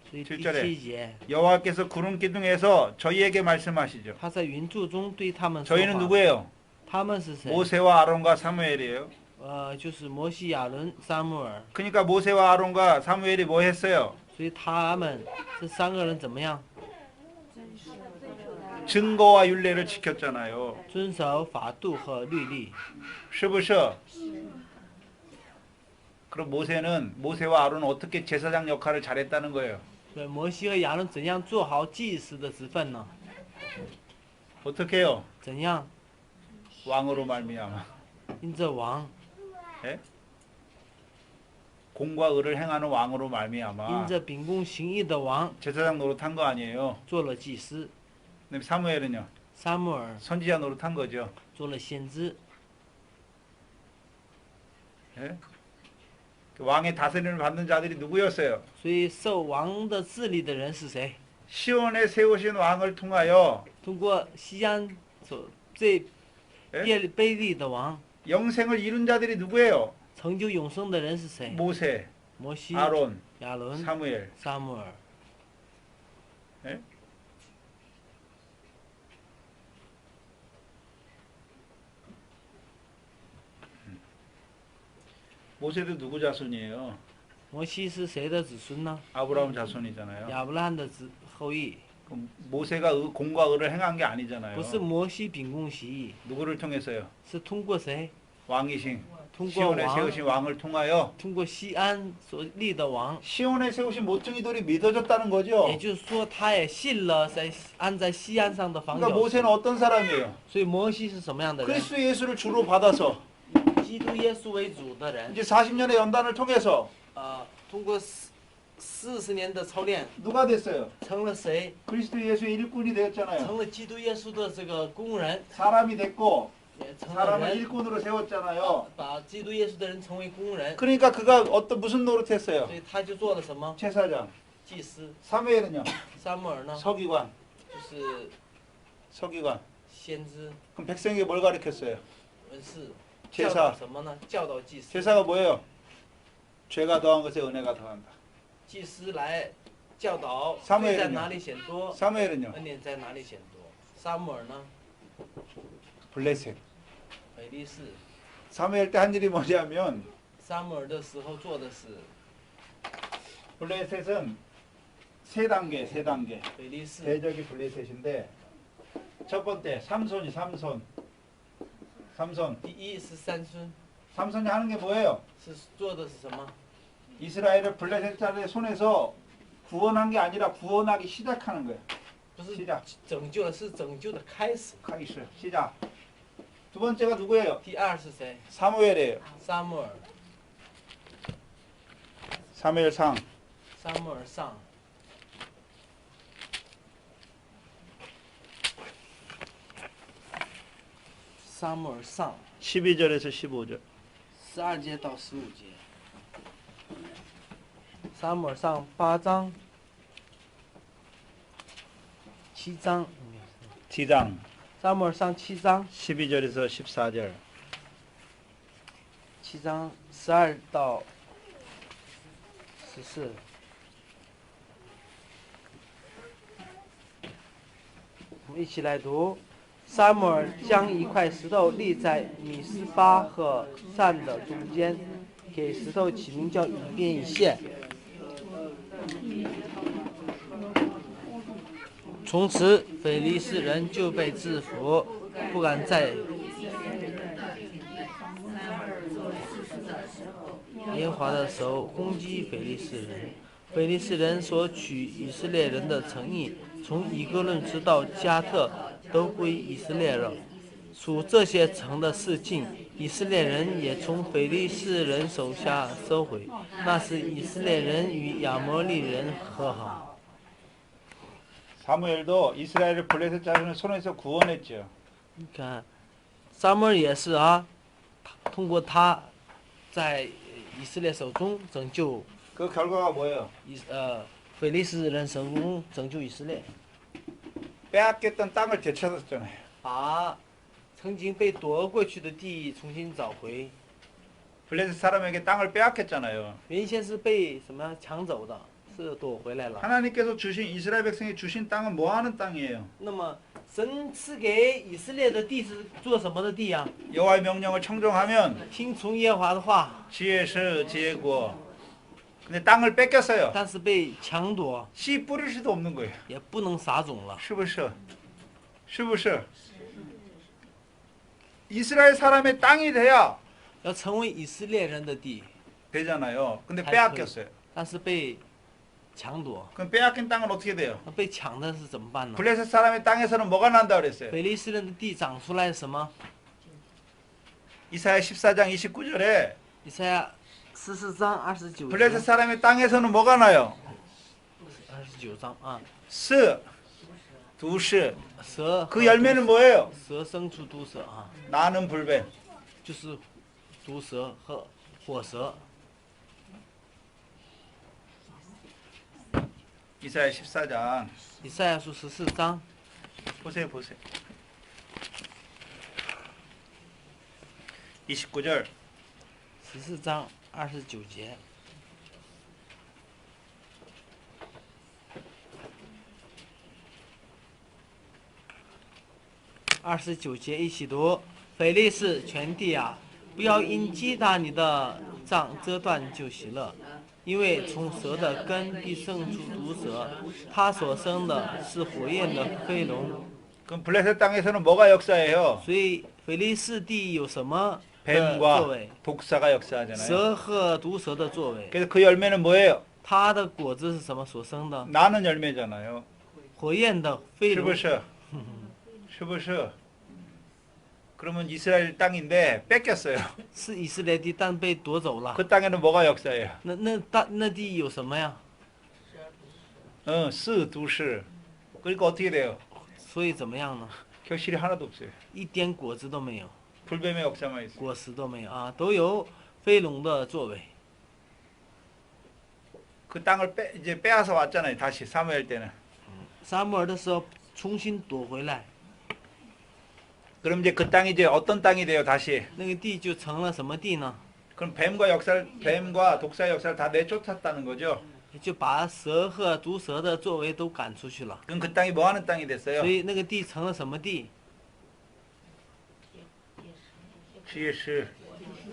所以第 7절에 7节， 여호와께서 구름 기둥에서 저희에게 말씀하시죠. 他在云柱中对他们说 저희는 话。 누구예요? 他们是谁？ 모세와 아론과 사무엘이에요. 就是摩西、亚伦、撒母耳。 그러니까 모세와 아론과 사무엘이 뭐 했어요? 所以他们这3个人怎么样？ 증거와 율례를 지켰잖아요. 遵守法度和律例。 是不是? 그럼 모세와 아론은 어떻게 제사장 역할을 잘했다는 거예요? 对，摩西和亚伦怎样做好祭司的职分呢？ 어떻게 해요? 怎样 왕으로 말미암아. 因着王， 예? 공과 의를 행하는 왕으로 因 말미암아 着秉公行义的王 제사장 노릇한 거 아니에요. 做了祭司， 그다음에 사무엘은요. 撒母耳 선지자 노릇한 거죠. 做了先知。 예? 그 왕의 다스림을 받는 자들이 누구였어요? 所以受王的治理的人是谁？ 시온에 세우신 왕을 통하여 通过西安所最哎卑劣的王， 영생을 이룬 자들이 누구예요? 成就永生的人是谁？ 모세, 摩西、 아론, 亚伦、 사무엘. 撒母耳。 예? 모세도 누구 자손이에요? 摩西是谁的子孙呢？ 아브라함 자손이잖아요. 亚伯拉罕的后裔， 그럼 모세가 공과 의를 행한 게 아니잖아요. 不是摩西秉公行义， 누구를 통해서요? 是通过谁？ 왕이신 通过 시온에 王， 세우신 왕을 통하여 通过西安所立的王。 시온에 세우신 모퉁이돌이 믿어졌다는 거죠. 也就是说，他也信了安在西安上的房 그러니까 角石。 모세는 어떤 사람이에요? 所以摩西是什么样的人？ 그리스도 예수를 주로 받아서 基督耶稣为主的人。 이제 40년의 연단을 통해서 通过40年的操练， 누가 됐어요? 成了谁？ 그리스도 예수의 일꾼이 되었잖아요. 成了基督耶稣的这个工人， 사람이 됐고 也成了 사람을 人， 일꾼으로 세웠잖아요. 把基督耶稣的人成为工人。 그러니까 그가 무슨 노릇했어요? 所以他就做了什么？ 제사장. 祭司。 사무엘은요? 撒母耳呢？ 서기관. 就是先知. 先知、 그럼 백성에게 뭘 가르쳤어요? 文士。 제사 教导什么呢？教导祭司。 제사가 뭐예요? 죄가 더한 것에 은혜가 더한다. 祭司来教导 撒母耳 罪在哪里显多， 사무엘은요? 恩典在哪里显多。撒母耳呢？ 블레셋. 腓力士。 사무엘 때 한 일이 뭐냐면 撒母耳的时候做的是 블레셋은 세 단계. 腓力士。 대적이 블레셋인데 첫 번째 삼손. 第一是三孙， 삼손이 하는 게 뭐예요? 是做的是什么？ 이스라엘을 블레셋자의 손에서 구원한 게 아니라 구원하기 시작하는 거예요. 不是 시작. 拯救的，是拯救的开始。 카이스. 시작. 두 번째가 누구예요? 第二是谁？ 사무엘이에요. 撒母耳。 사무엘상. 撒母耳上。撒母耳上 12절에서 15절. 12节到15节。撒母耳上8章、7章。 디당. 撒母耳上7章、 12절에서 14절. 7章12到14。我们一起来读。撒母耳将一块石头立在米斯巴和善的中间，给石头起名叫以便以谢。从此，腓力士人就被制服，不敢再耶和华的手攻击腓力士人。腓力士人所取以色列人的城邑，从以哥论直到加特，都归以色列人。属这些城的四境，以色列人也从非利士人手下收回。那时以色列人与亚摩利人和好。 사무엘도 이스라엘을 블레셋 자손의 손에서 구원했죠. 你看，撒母耳也是啊，通过他在以色列手中拯救 그 결과가 뭐예요? 非利士人手中拯救以色列， 빼앗겼던 땅을 되찾았잖아요. 把曾经被夺过去的地重新找回。 블레셋 사람에게 땅을 빼앗겼잖아요. 原先是被什么抢走的，是夺回来了。 하나님께서 주신 이스라엘 백성이 주신 땅은 뭐 하는 땅이에요? 那么神赐给以色列的地是做什么的地呀、 여호와의 명령을 청종하면 听从耶和华的话， 지혜스 지혜고. 근데 땅을 뺏겼어요. 但是被抢夺， 씨 뿌릴 수도 없는 거예요. 也不能撒种了。 是不是？是不是？ 이스라엘 사람의 땅이 돼야 要成为以色列人的地， 되잖아요. 근데 才可以 빼앗겼어요. 但是被抢夺， 그럼 빼앗긴 땅은 어떻게 돼요? 那被抢的是怎么办呢？ 블레셋 사람의 땅에서는 뭐가 난다 그랬어요? 非利士人的地长出来什么？ 이사야 14장 29절에 以赛亚14章29 블레셋 节， 사람의 땅에서는 뭐가 나요? 29章啊， 스, 두스. 蛇 그 열매는 뭐예요? 蛇生出毒蛇啊， 나는 불뱀. 就是毒蛇和火蛇。 이사야 14장 以赛亚书14章 보세요. 29절 14章29节。 29节一起读，非利士全地啊，不要因击打你的杖折断就喜乐，因为从蛇的根必生出毒蛇，它所生的是火焰的飞龙。 그럼 블레셋 땅에서는 뭐가 역사예요? 所以非利士地有什么的 뱀과 作为？ 독사가 역사하잖아요. 蛇和毒蛇的作为， 그래서 그 열매는 뭐예요? 它的果子是什么所生的？ 나는 열매잖아요. 火焰的飞龙。 슈브셔. 슈브셔. 그러면 이스라엘 땅인데 뺏겼어요. 是以色列地，但被夺走了。 그 땅에는 뭐가 역사예요? 那地有什么呀？ 스, 두스. 그러니까 어떻게 돼요? 所以怎么样呢？ 결실이 하나도 없어요. 一点果子都没有， 불뱀의 역사만 있어요. 果实都没有啊，都有飞龙的作为。 그 땅을 이제 빼앗아 왔잖아요. 다시 사무엘 때는. 撒母耳的时候重新夺回来， 그럼 이제 그 땅이 이제 어떤 땅이 돼요? 다시. 那个地就成了什么地呢？ 그럼 뱀과 독사의 역사를 다 내쫓았다는 거죠. 就把蛇和毒蛇的作为都赶出去了。 그럼 그 땅이 뭐 하는 땅이 됐어요? 所以那个地成了什么地？ GS.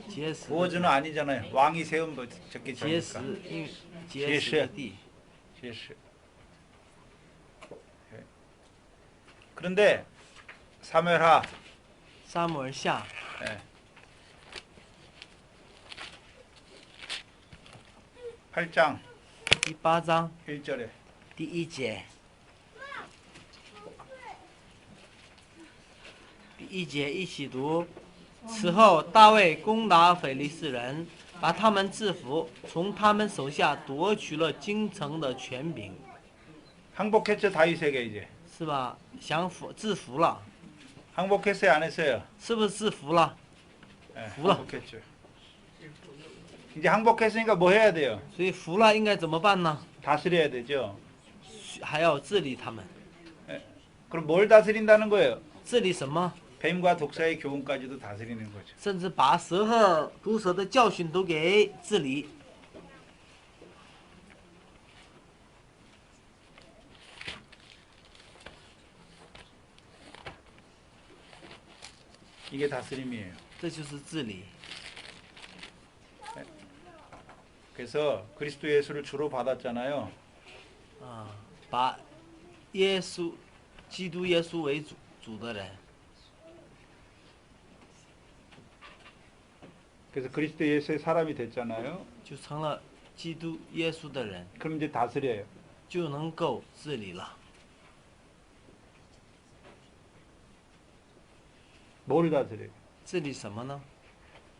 结实的 보호주는 아니잖아요. 왕이 세운 적게 结实 적으니까. ，因为结实的地。 GS. 그런데 사무엘하 撒母耳下 예. 8장 第8章 1절에 第1节。第1节一起读。此后，大卫攻打非利士人，把他们制服，从他们手下夺取了京城的权柄， 항복했죠 다윗에게 이제. 是吧？制服了， 항복했어요 안 했어요? 是不是制服了？ 예,服了. 항복했죠. 이제 항복했으니까 뭐 해야 돼요? 所以服了应该怎么办呢？ 다스려야 되죠. 还要治理他们， 그럼 뭘 다스린다는 거예요? 治理什么？ 뱀과 독사의 교훈까지도 다스리는 거죠. 甚至把蛇和毒蛇的教训都给治理。 이게 다스림이에요. 这就是治理。 그래서 그리스도 예수를 주로 받았잖아요. 啊，把耶稣、基督耶稣为主的人， 그래서 그리스도 예수의 사람이 됐잖아요. 就成了基督耶稣的人， 그럼 이제 다스려요. 就能够治理了。 뭐를 다스려요? 治理什么呢？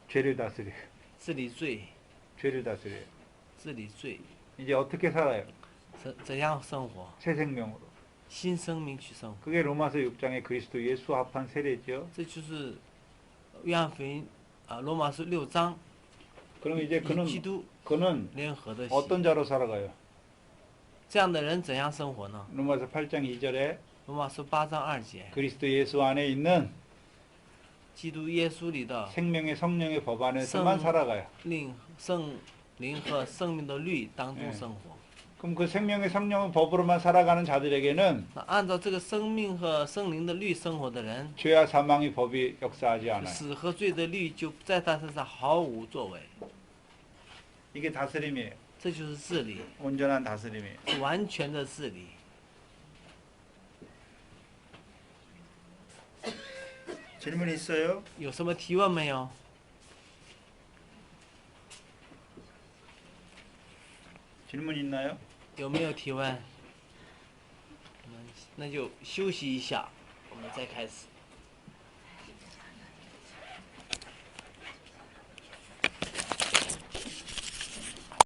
죄를 다스려요. 治理罪， 죄를 다스려요. 治理罪， 이제 어떻게 살아요? 怎样生活？ 새 생명으로. 新生命去生活， 그게 로마서 6장의 그리스도 예수 합한 세례죠. 这就是约翰福音罗马书6章 그럼 이제 与基督 그는 联合的喜。 어떤 자로 살아가요? 这样的人怎样生活呢？ 로마서 8장 2절에 罗马书8章2节， 그리스도 예수 안에 있는 基督耶稣里的 생명의 성령의 법 안에서만 살아가요. 圣灵和生命的律当中生活。 그럼 그 생명의 성령의 법으로만 살아가는 자들에게는 那按照这个生命和圣灵的律生活的人， 죄와 사망의 법이 역사하지 않아요. 死和罪的律就在他身上毫无作为。 이게 다스림이에요. 这就是治理， 온전한 다스림이에요. 是完全的治理。 질문 있어요? 有什么提问没有？ 질문 있나요? 有没有提问？那就休息一下，我们再开始。